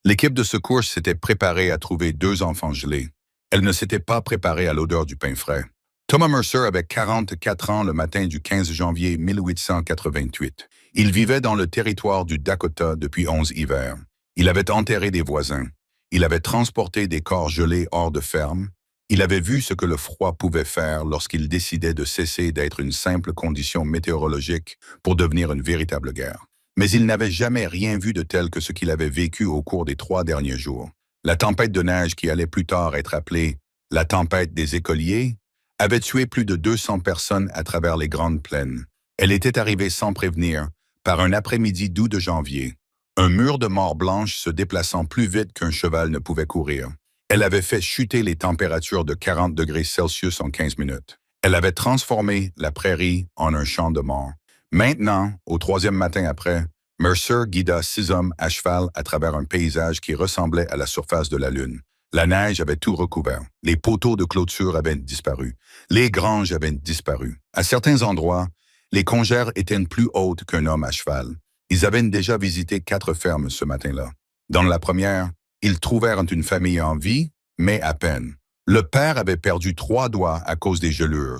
L'équipe de secours s'était préparée à trouver deux enfants gelés. Elle ne s'était pas préparée à l'odeur du pain frais. Thomas Mercer avait 44 ans le matin du 15 janvier 1888. Il vivait dans le territoire du Dakota depuis 11 hivers. Il avait enterré des voisins. Il avait transporté des corps gelés hors de ferme. Il avait vu ce que le froid pouvait faire lorsqu'il décidait de cesser d'être une simple condition météorologique pour devenir une véritable guerre. Mais il n'avait jamais rien vu de tel que ce qu'il avait vécu au cours des 3 derniers jours. La tempête de neige qui allait plus tard être appelée la tempête des écoliers avait tué plus de 200 personnes à travers les grandes plaines. Elle était arrivée sans prévenir, par un après-midi d'août de janvier. Un mur de mort blanche se déplaçant plus vite qu'un cheval ne pouvait courir. Elle avait fait chuter les températures de 40 degrés Celsius en 15 minutes. Elle avait transformé la prairie en un champ de mort. Maintenant, au 3e matin après, Mercer guida 6 hommes à cheval à travers un paysage qui ressemblait à la surface de la Lune. La neige avait tout recouvert. Les poteaux de clôture avaient disparu. Les granges avaient disparu. À certains endroits, les congères étaient plus hautes qu'un homme à cheval. Ils avaient déjà visité 4 fermes ce matin-là. Dans la première, ils trouvèrent une famille en vie, mais à peine. Le père avait perdu 3 doigts à cause des gelures.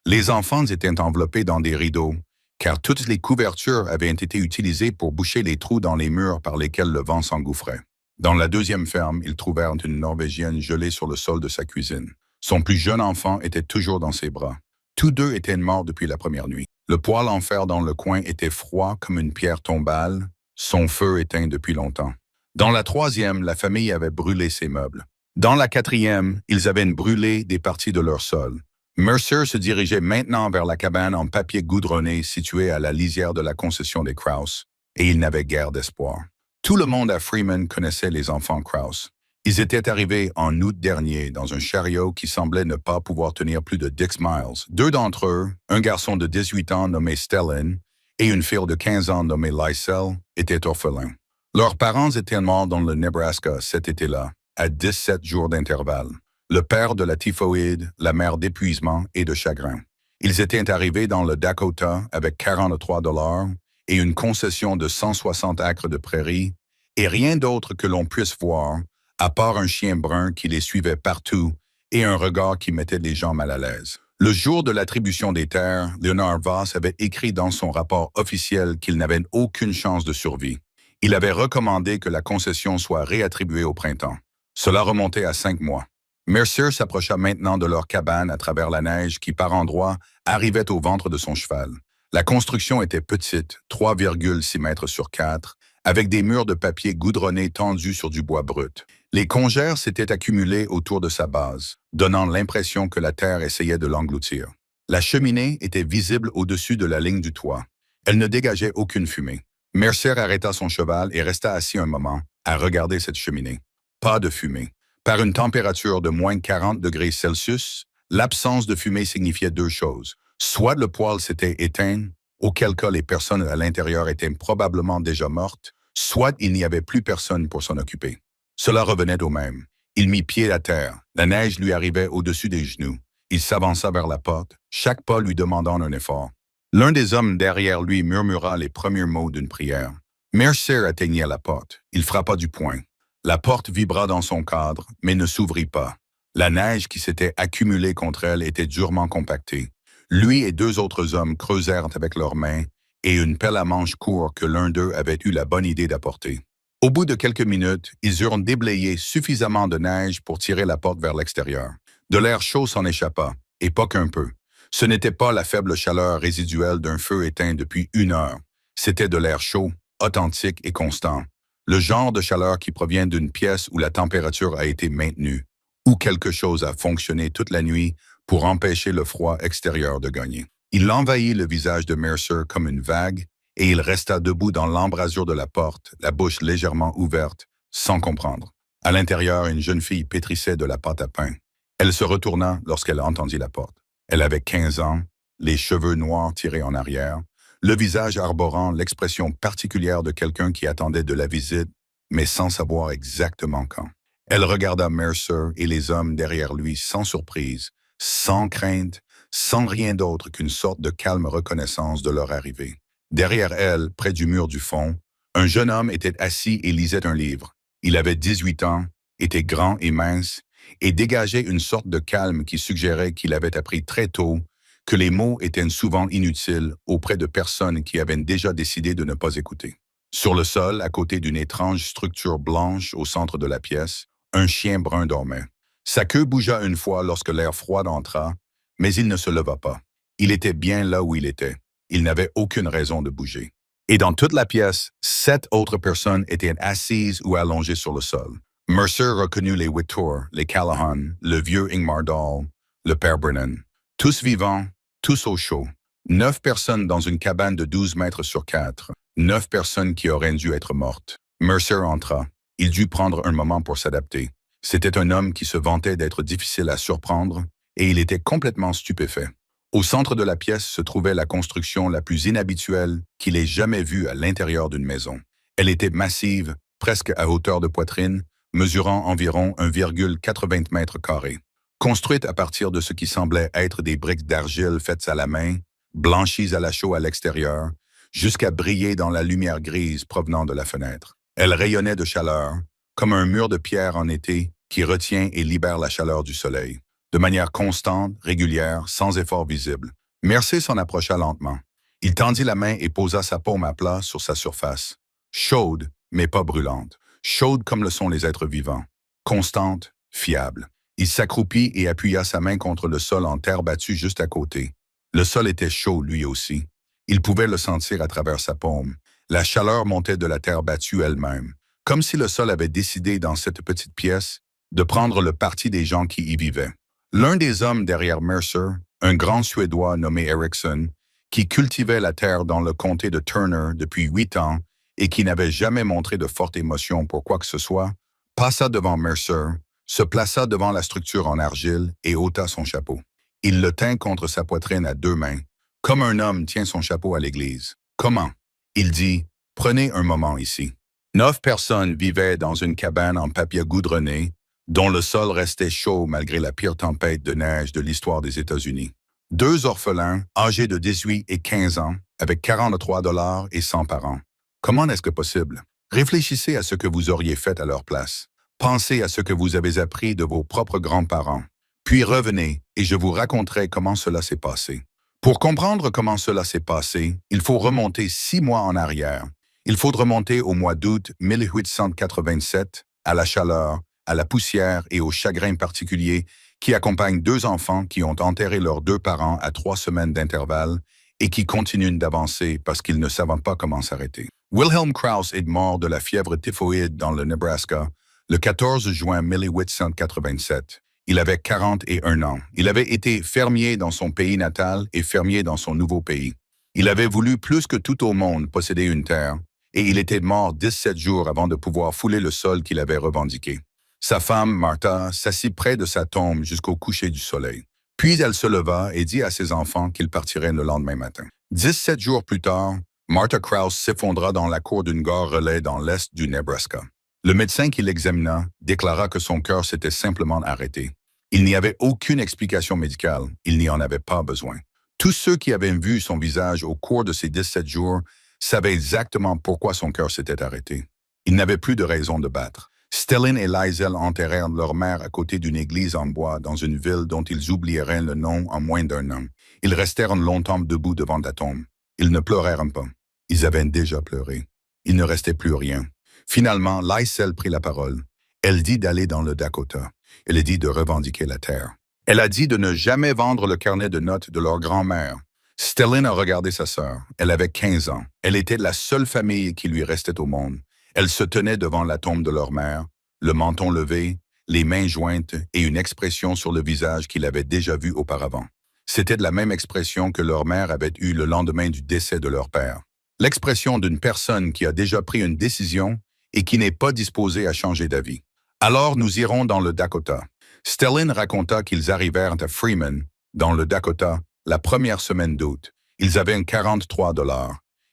Les enfants étaient enveloppés dans des rideaux, car toutes les couvertures avaient été utilisées pour boucher les trous dans les murs par lesquels le vent s'engouffrait. Dans la deuxième ferme, ils trouvèrent une Norvégienne gelée sur le sol de sa cuisine. Son plus jeune enfant était toujours dans ses bras. Tous deux étaient morts depuis la première nuit. Le poêle en fer dans le coin était froid comme une pierre tombale, son feu éteint depuis longtemps. Dans la troisième, la famille avait brûlé ses meubles. Dans la quatrième, ils avaient brûlé des parties de leur sol. Mercer se dirigeait maintenant vers la cabane en papier goudronné située à la lisière de la concession des Krause, et il n'avait guère d'espoir. Tout le monde à Freeman connaissait les enfants Krause. Ils étaient arrivés en août dernier dans un chariot qui semblait ne pas pouvoir tenir plus de 10 miles. 2 d'entre eux, un garçon de 18 ans nommé Stellan et une fille de 15 ans nommée Lysel, étaient orphelins. Leurs parents étaient morts dans le Nebraska cet été-là, à 17 jours d'intervalle. Le père de la typhoïde, la mère d'épuisement et de chagrin. Ils étaient arrivés dans le Dakota avec 43 $ et une concession de 160 acres de prairie, et rien d'autre que l'on puisse voir, à part un chien brun qui les suivait partout et un regard qui mettait les gens mal à l'aise. Le jour de l'attribution des terres, Leonard Voss avait écrit dans son rapport officiel qu'il n'avait aucune chance de survie. Il avait recommandé que la concession soit réattribuée au printemps. Cela remontait à 5 mois. Mercer s'approcha maintenant de leur cabane à travers la neige qui, par endroits, arrivait au ventre de son cheval. La construction était petite, 3,6 mètres sur 4, avec des murs de papier goudronné tendus sur du bois brut. Les congères s'étaient accumulées autour de sa base, donnant l'impression que la terre essayait de l'engloutir. La cheminée était visible au-dessus de la ligne du toit. Elle ne dégageait aucune fumée. Mercer arrêta son cheval et resta assis un moment, à regarder cette cheminée. Pas de fumée. Par une température de moins 40 degrés Celsius, l'absence de fumée signifiait 2 choses. Soit le poêle s'était éteint, auquel cas les personnes à l'intérieur étaient probablement déjà mortes, soit il n'y avait plus personne pour s'en occuper. Cela revenait au même. Il mit pied à terre. La neige lui arrivait au-dessus des genoux. Il s'avança vers la porte, chaque pas lui demandant un effort. L'un des hommes derrière lui murmura les premiers mots d'une prière. Mercer atteignit la porte. Il frappa du poing. La porte vibra dans son cadre, mais ne s'ouvrit pas. La neige qui s'était accumulée contre elle était durement compactée. Lui et 2 autres hommes creusèrent avec leurs mains et une pelle à manche court que l'un d'eux avait eu la bonne idée d'apporter. Au bout de quelques minutes, ils eurent déblayé suffisamment de neige pour tirer la porte vers l'extérieur. De l'air chaud s'en échappa, et pas qu'un peu. Ce n'était pas la faible chaleur résiduelle d'un feu éteint depuis 1 heure. C'était de l'air chaud, authentique et constant. Le genre de chaleur qui provient d'une pièce où la température a été maintenue, où quelque chose a fonctionné toute la nuit pour empêcher le froid extérieur de gagner. Il envahit le visage de Mercer comme une vague et il resta debout dans l'embrasure de la porte, la bouche légèrement ouverte, sans comprendre. À l'intérieur, une jeune fille pétrissait de la pâte à pain. Elle se retourna lorsqu'elle entendit la porte. Elle avait 15 ans, les cheveux noirs tirés en arrière, le visage arborant l'expression particulière de quelqu'un qui attendait de la visite, mais sans savoir exactement quand. Elle regarda Mercer et les hommes derrière lui sans surprise, sans crainte, sans rien d'autre qu'une sorte de calme reconnaissance de leur arrivée. Derrière elle, près du mur du fond, un jeune homme était assis et lisait un livre. Il avait 18 ans, était grand et mince, et dégageait une sorte de calme qui suggérait qu'il avait appris très tôt que les mots étaient souvent inutiles auprès de personnes qui avaient déjà décidé de ne pas écouter. Sur le sol, à côté d'une étrange structure blanche au centre de la pièce, un chien brun dormait. Sa queue bougea une fois lorsque l'air froid entra, mais il ne se leva pas. Il était bien là où il était. Il n'avait aucune raison de bouger. Et dans toute la pièce, 7 autres personnes étaient assises ou allongées sur le sol. Mercer reconnut les Whittor, les Callahan, le vieux Ingmar Dahl, le père Brennan. Tous vivants, tous au chaud. 9 personnes dans une cabane de 12 mètres sur 4. 9 personnes qui auraient dû être mortes. Mercer entra. Il dut prendre un moment pour s'adapter. C'était un homme qui se vantait d'être difficile à surprendre, et il était complètement stupéfait. Au centre de la pièce se trouvait la construction la plus inhabituelle qu'il ait jamais vue à l'intérieur d'une maison. Elle était massive, presque à hauteur de poitrine, mesurant environ 1,80 mètres carrés. Construite à partir de ce qui semblait être des briques d'argile faites à la main, blanchies à la chaux à l'extérieur, jusqu'à briller dans la lumière grise provenant de la fenêtre. Elle rayonnait de chaleur, comme un mur de pierre en été qui retient et libère la chaleur du soleil. De manière constante, régulière, sans effort visible. Mercer s'en approcha lentement. Il tendit la main et posa sa paume à plat sur sa surface. Chaude, mais pas brûlante. Chaude comme le sont les êtres vivants. Constante, fiable. Il s'accroupit et appuya sa main contre le sol en terre battue juste à côté. Le sol était chaud, lui aussi. Il pouvait le sentir à travers sa paume. La chaleur montait de la terre battue elle-même. Comme si le sol avait décidé dans cette petite pièce de prendre le parti des gens qui y vivaient. L'un des hommes derrière Mercer, un grand Suédois nommé Ericsson, qui cultivait la terre dans le comté de Turner depuis 8 ans et qui n'avait jamais montré de forte émotion pour quoi que ce soit, passa devant Mercer, se plaça devant la structure en argile et ôta son chapeau. Il le tint contre sa poitrine à 2 mains, comme un homme tient son chapeau à l'église. « Comment? » Il dit, « Prenez un moment ici. » 9 personnes vivaient dans une cabane en papier goudronné, dont le sol restait chaud malgré la pire tempête de neige de l'histoire des États-Unis. 2 orphelins, âgés de 18 et 15 ans, avec 43 $ et 100 par an. Comment est-ce que possible? Réfléchissez à ce que vous auriez fait à leur place. Pensez à ce que vous avez appris de vos propres grands-parents. Puis revenez et je vous raconterai comment cela s'est passé. Pour comprendre comment cela s'est passé, il faut remonter 6 mois en arrière. Il faut remonter au mois d'août 1887, à la chaleur, à la poussière et au chagrin particulier qui accompagnent 2 enfants qui ont enterré leurs 2 parents à 3 semaines d'intervalle et qui continuent d'avancer parce qu'ils ne savent pas comment s'arrêter. Wilhelm Krauss est mort de la fièvre typhoïde dans le Nebraska le 14 juin 1887. Il avait 41 ans. Il avait été fermier dans son pays natal et fermier dans son nouveau pays. Il avait voulu plus que tout au monde posséder une terre et il était mort 17 jours avant de pouvoir fouler le sol qu'il avait revendiqué. Sa femme, Martha, s'assit près de sa tombe jusqu'au coucher du soleil. Puis elle se leva et dit à ses enfants qu'ils partiraient le lendemain matin. 17 jours plus tard, Martha Krauss s'effondra dans la cour d'une gare relais dans l'est du Nebraska. Le médecin qui l'examina déclara que son cœur s'était simplement arrêté. Il n'y avait aucune explication médicale, il n'y en avait pas besoin. Tous ceux qui avaient vu son visage au cours de ces 17 jours savaient exactement pourquoi son cœur s'était arrêté. Il n'avait plus de raison de battre. Stellin et Liesel enterrèrent leur mère à côté d'une église en bois dans une ville dont ils oublieraient le nom en moins d'1 an. Ils restèrent longtemps debout devant la tombe. Ils ne pleurèrent pas. Ils avaient déjà pleuré. Il ne restait plus rien. Finalement, Liesel prit la parole. Elle dit d'aller dans le Dakota. Elle dit de revendiquer la terre. Elle a dit de ne jamais vendre le carnet de notes de leur grand-mère. Stellin a regardé sa sœur. Elle avait 15 ans. Elle était la seule famille qui lui restait au monde. Elle se tenait devant la tombe de leur mère, le menton levé, les mains jointes et une expression sur le visage qu'il avait déjà vue auparavant. C'était de la même expression que leur mère avait eue le lendemain du décès de leur père. L'expression d'une personne qui a déjà pris une décision et qui n'est pas disposée à changer d'avis. Alors nous irons dans le Dakota. Stellin raconta qu'ils arrivèrent à Freeman, dans le Dakota, la première semaine d'août. Ils avaient 43 $.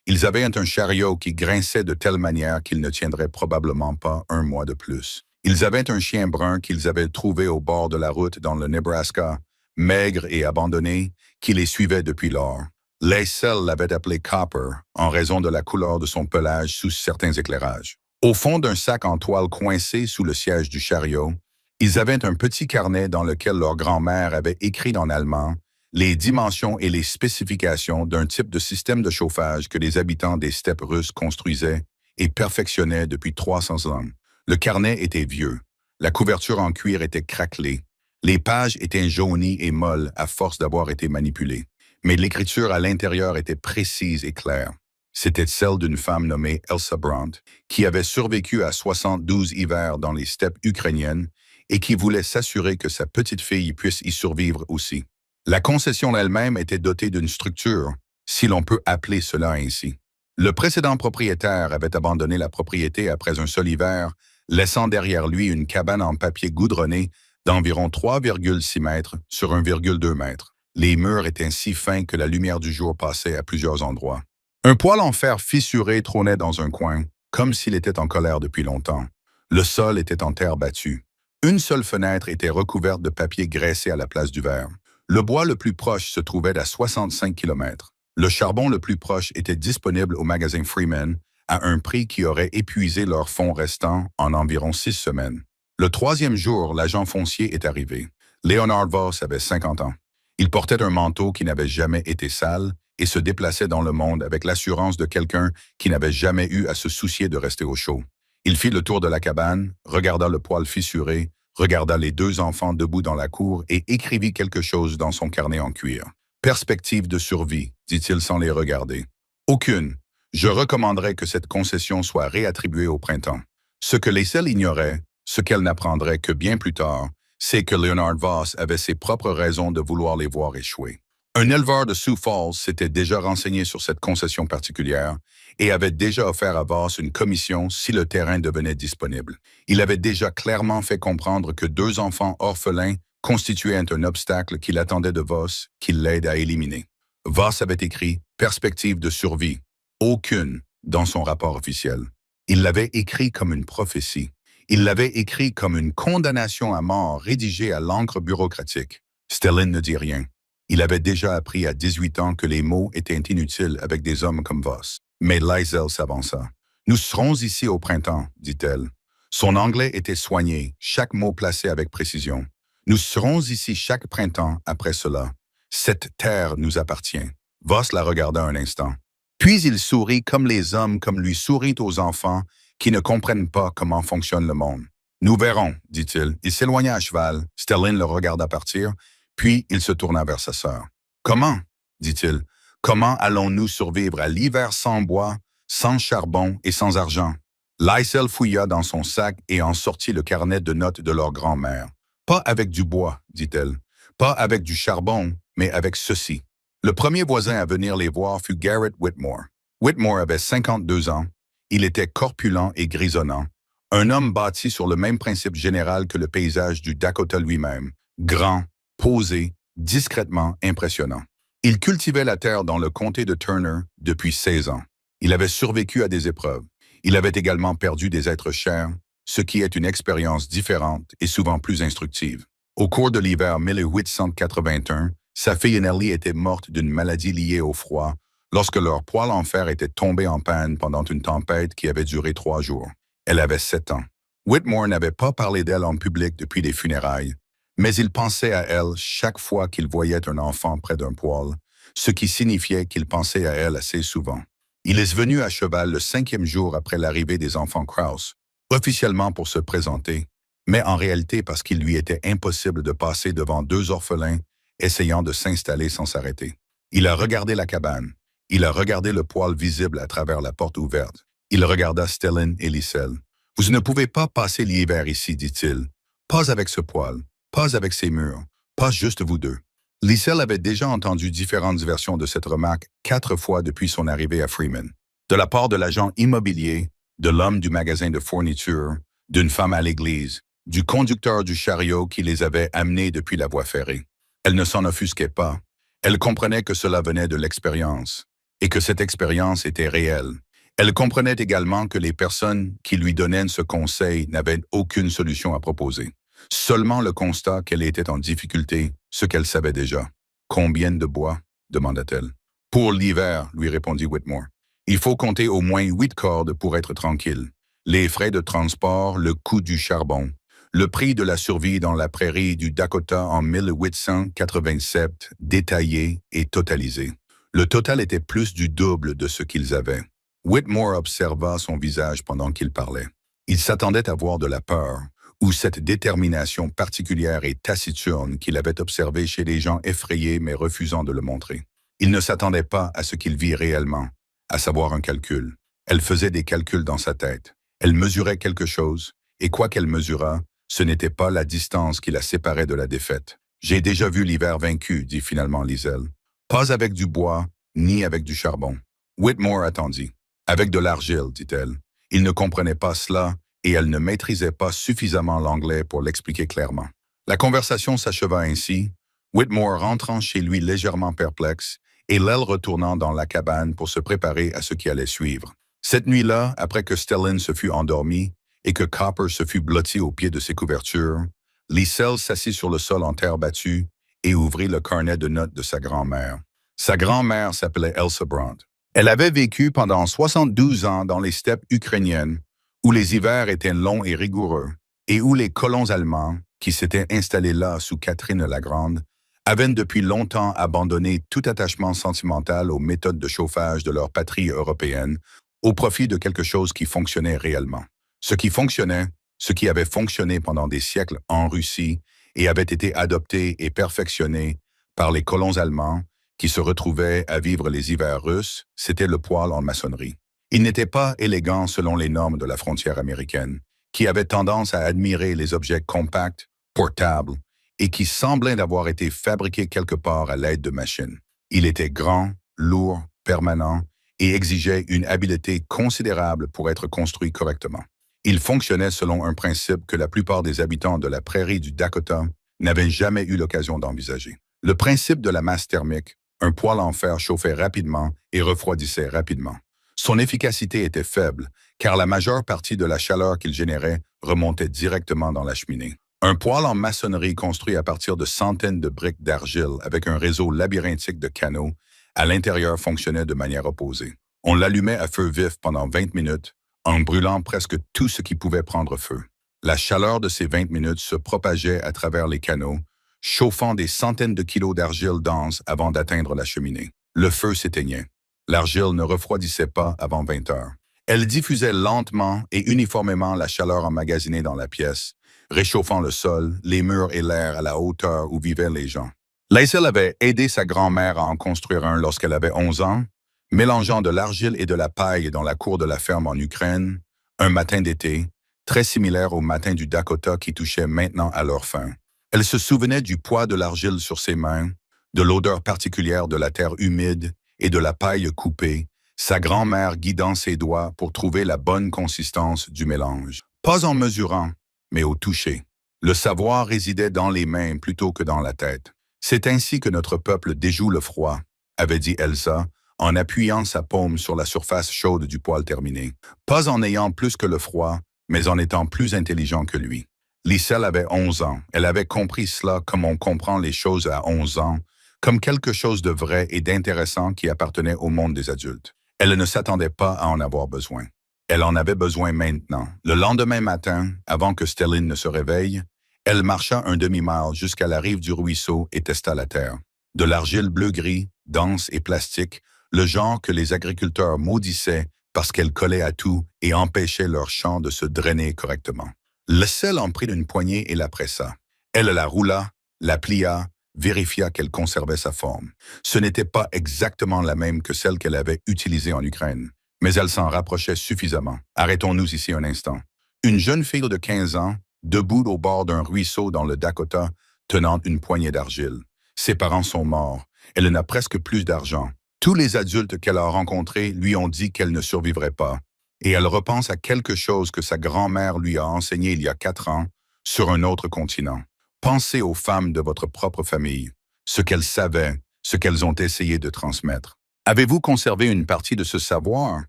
Ils avaient un chariot qui grinçait de telle manière qu'il ne tiendrait probablement pas 1 mois de plus. Ils avaient un chien brun qu'ils avaient trouvé au bord de la route dans le Nebraska, maigre et abandonné, qui les suivait depuis lors. Liesel l'avait appelé Copper en raison de la couleur de son pelage sous certains éclairages. Au fond d'un sac en toile coincé sous le siège du chariot, ils avaient un petit carnet dans lequel leur grand-mère avait écrit en allemand les dimensions et les spécifications d'un type de système de chauffage que les habitants des steppes russes construisaient et perfectionnaient depuis 300 ans. Le carnet était vieux, la couverture en cuir était craquelée, les pages étaient jaunies et molles à force d'avoir été manipulées, mais l'écriture à l'intérieur était précise et claire. C'était celle d'une femme nommée Elsa Brandt, qui avait survécu à 72 hivers dans les steppes ukrainiennes et qui voulait s'assurer que sa petite fille puisse y survivre aussi. La concession elle-même était dotée d'une structure, si l'on peut appeler cela ainsi. Le précédent propriétaire avait abandonné la propriété après un seul hiver, laissant derrière lui une cabane en papier goudronné d'environ 3,6 mètres sur 1,2 mètres. Les murs étaient si fins que la lumière du jour passait à plusieurs endroits. Un poêle en fer fissuré trônait dans un coin, comme s'il était en colère depuis longtemps. Le sol était en terre battue. Une seule fenêtre était recouverte de papier graissé à la place du verre. Le bois le plus proche se trouvait à 65 km. Le charbon le plus proche était disponible au magasin Freeman à un prix qui aurait épuisé leurs fonds restants en environ 6 semaines. Le troisième jour, l'agent foncier est arrivé. Leonard Voss avait 50 ans. Il portait un manteau qui n'avait jamais été sale et se déplaçait dans le monde avec l'assurance de quelqu'un qui n'avait jamais eu à se soucier de rester au chaud. Il fit le tour de la cabane, regarda le poêle fissuré, regarda les deux enfants debout dans la cour et écrivit quelque chose dans son carnet en cuir. « Perspective de survie », dit-il sans les regarder. « Aucune. Je recommanderais que cette concession soit réattribuée au printemps. » Ce que les seuls ignoraient, ce qu'elles n'apprendraient que bien plus tard, c'est que Leonard Voss avait ses propres raisons de vouloir les voir échouer. Un éleveur de Sioux Falls s'était déjà renseigné sur cette concession particulière et avait déjà offert à Voss une commission si le terrain devenait disponible. Il avait déjà clairement fait comprendre que 2 enfants orphelins constituaient un obstacle qu'il attendait de Voss qu'il l'aide à éliminer. Voss avait écrit « Perspective de survie », aucune, dans son rapport officiel. Il l'avait écrit comme une prophétie. Il l'avait écrit comme une condamnation à mort rédigée à l'encre bureaucratique. Stellin ne dit rien. Il avait déjà appris à 18 ans que les mots étaient inutiles avec des hommes comme Voss. Mais Liesel s'avança. « Nous serons ici au printemps, dit-elle. Son anglais était soigné, chaque mot placé avec précision. Nous serons ici chaque printemps après cela. Cette terre nous appartient. Voss la regarda un instant. Puis il sourit comme les hommes comme lui sourient aux enfants qui ne comprennent pas comment fonctionne le monde. « Nous verrons, dit-il. Il s'éloigna à cheval. Stellin le regarda partir. Puis il se tourna vers sa sœur. « Comment ?» dit-il. « Comment allons-nous survivre à l'hiver sans bois, sans charbon et sans argent ?» Liesel fouilla dans son sac et en sortit le carnet de notes de leur grand-mère. « Pas avec du bois, dit-elle. Pas avec du charbon, mais avec ceci. » Le premier voisin à venir les voir fut Garrett Whitmore. Whitmore avait 52 ans. Il était corpulent et grisonnant. Un homme bâti sur le même principe général que le paysage du Dakota lui-même. Grand, posé, discrètement impressionnant. Il cultivait la terre dans le comté de Turner depuis 16 ans. Il avait survécu à des épreuves. Il avait également perdu des êtres chers, ce qui est une expérience différente et souvent plus instructive. Au cours de l'hiver 1881, sa fille Nellie était morte d'une maladie liée au froid lorsque leur poêle en fer était tombé en panne pendant une tempête qui avait duré 3 jours. Elle avait 7 ans. Whitmore n'avait pas parlé d'elle en public depuis les funérailles, mais il pensait à elle chaque fois qu'il voyait un enfant près d'un poêle, ce qui signifiait qu'il pensait à elle assez souvent. Il est venu à cheval le 5e jour après l'arrivée des enfants Krause, officiellement pour se présenter, mais en réalité parce qu'il lui était impossible de passer devant 2 orphelins essayant de s'installer sans s'arrêter. Il a regardé la cabane. Il a regardé le poêle visible à travers la porte ouverte. Il regarda Stellin et Liesel. « Vous ne pouvez pas passer l'hiver ici, dit-il. Pas avec ce poêle. Pas avec ces murs, pas juste vous deux. » Liesel avait déjà entendu différentes versions de cette remarque 4 fois depuis son arrivée à Freeman. De la part de l'agent immobilier, de l'homme du magasin de fourniture, d'une femme à l'église, du conducteur du chariot qui les avait amenés depuis la voie ferrée. Elle ne s'en offusquait pas. Elle comprenait que cela venait de l'expérience et que cette expérience était réelle. Elle comprenait également que les personnes qui lui donnaient ce conseil n'avaient aucune solution à proposer. Seulement le constat qu'elle était en difficulté, ce qu'elle savait déjà. « Combien de bois ?» demanda-t-elle. « Pour l'hiver, lui répondit Whitmore. Il faut compter au moins 8 cordes pour être tranquille. Les frais de transport, le coût du charbon, le prix de la survie dans la prairie du Dakota en 1887, détaillé et totalisé. Le total était plus du double de ce qu'ils avaient. Whitmore observa son visage pendant qu'il parlait. Il s'attendait à voir de la peur, ou cette détermination particulière et taciturne qu'il avait observée chez les gens effrayés mais refusant de le montrer. Il ne s'attendait pas à ce qu'il vit réellement, à savoir un calcul. Elle faisait des calculs dans sa tête. Elle mesurait quelque chose, et quoi qu'elle mesurât, ce n'était pas la distance qui la séparait de la défaite. « J'ai déjà vu l'hiver vaincu, dit finalement Liesel. Pas avec du bois, ni avec du charbon. » Whitmore attendit. « Avec de l'argile, dit-elle. » Il ne comprenait pas cela, et elle ne maîtrisait pas suffisamment l'anglais pour l'expliquer clairement. La conversation s'acheva ainsi, Whitmore rentrant chez lui légèrement perplexe, et l'aile retournant dans la cabane pour se préparer à ce qui allait suivre. Cette nuit-là, après que Stellan se fut endormi et que Copper se fut blotti au pied de ses couvertures, Liesel s'assit sur le sol en terre battue et ouvrit le carnet de notes de sa grand-mère. Sa grand-mère s'appelait Elsa Brandt. Elle avait vécu pendant 72 ans dans les steppes ukrainiennes, où les hivers étaient longs et rigoureux, et où les colons allemands, qui s'étaient installés là sous Catherine la Grande, avaient depuis longtemps abandonné tout attachement sentimental aux méthodes de chauffage de leur patrie européenne au profit de quelque chose qui fonctionnait réellement. Ce qui fonctionnait, ce qui avait fonctionné pendant des siècles en Russie et avait été adopté et perfectionné par les colons allemands qui se retrouvaient à vivre les hivers russes, c'était le poêle en maçonnerie. Il n'était pas élégant selon les normes de la frontière américaine, qui avait tendance à admirer les objets compacts, portables, et qui semblaient d'avoir été fabriqués quelque part à l'aide de machines. Il était grand, lourd, permanent, et exigeait une habileté considérable pour être construit correctement. Il fonctionnait selon un principe que la plupart des habitants de la prairie du Dakota n'avaient jamais eu l'occasion d'envisager. Le principe de la masse thermique, un poêle en fer chauffait rapidement et refroidissait rapidement. Son efficacité était faible, car la majeure partie de la chaleur qu'il générait remontait directement dans la cheminée. Un poêle en maçonnerie construit à partir de centaines de briques d'argile avec un réseau labyrinthique de canaux à l'intérieur fonctionnait de manière opposée. On l'allumait à feu vif pendant 20 minutes, en brûlant presque tout ce qui pouvait prendre feu. La chaleur de ces 20 minutes se propageait à travers les canaux, chauffant des centaines de kilos d'argile dense avant d'atteindre la cheminée. Le feu s'éteignait. L'argile ne refroidissait pas avant 20 heures. Elle diffusait lentement et uniformément la chaleur emmagasinée dans la pièce, réchauffant le sol, les murs et l'air à la hauteur où vivaient les gens. Liesel avait aidé sa grand-mère à en construire un lorsqu'elle avait 11 ans, mélangeant de l'argile et de la paille dans la cour de la ferme en Ukraine, un matin d'été, très similaire au matin du Dakota qui touchait maintenant à leur fin. Elle se souvenait du poids de l'argile sur ses mains, de l'odeur particulière de la terre humide et de la paille coupée, sa grand-mère guidant ses doigts pour trouver la bonne consistance du mélange. Pas en mesurant, mais au toucher. Le savoir résidait dans les mains plutôt que dans la tête. C'est ainsi que notre peuple déjoue le froid, avait dit Elsa, en appuyant sa paume sur la surface chaude du poêle terminé. Pas en ayant plus que le froid, mais en étant plus intelligent que lui. Liesel avait 11 ans. Elle avait compris cela comme on comprend les choses à 11 ans, comme quelque chose de vrai et d'intéressant qui appartenait au monde des adultes. Elle ne s'attendait pas à en avoir besoin. Elle en avait besoin maintenant. Le lendemain matin, avant que Stellan ne se réveille, elle marcha un demi-mile jusqu'à la rive du ruisseau et testa la terre. De l'argile bleu-gris, dense et plastique, le genre que les agriculteurs maudissaient parce qu'elle collait à tout et empêchait leurs champs de se drainer correctement. Liesel en prit une poignée et la pressa. Elle la roula, la plia, vérifia qu'elle conservait sa forme. Ce n'était pas exactement la même que celle qu'elle avait utilisée en Ukraine, mais elle s'en rapprochait suffisamment. Arrêtons-nous ici un instant. Une jeune fille de 15 ans, debout au bord d'un ruisseau dans le Dakota, tenant une poignée d'argile. Ses parents sont morts. Elle n'a presque plus d'argent. Tous les adultes qu'elle a rencontrés lui ont dit qu'elle ne survivrait pas. Et elle repense à quelque chose que sa grand-mère lui a enseigné il y a 4 ans sur un autre continent. Pensez aux femmes de votre propre famille, ce qu'elles savaient, ce qu'elles ont essayé de transmettre. Avez-vous conservé une partie de ce savoir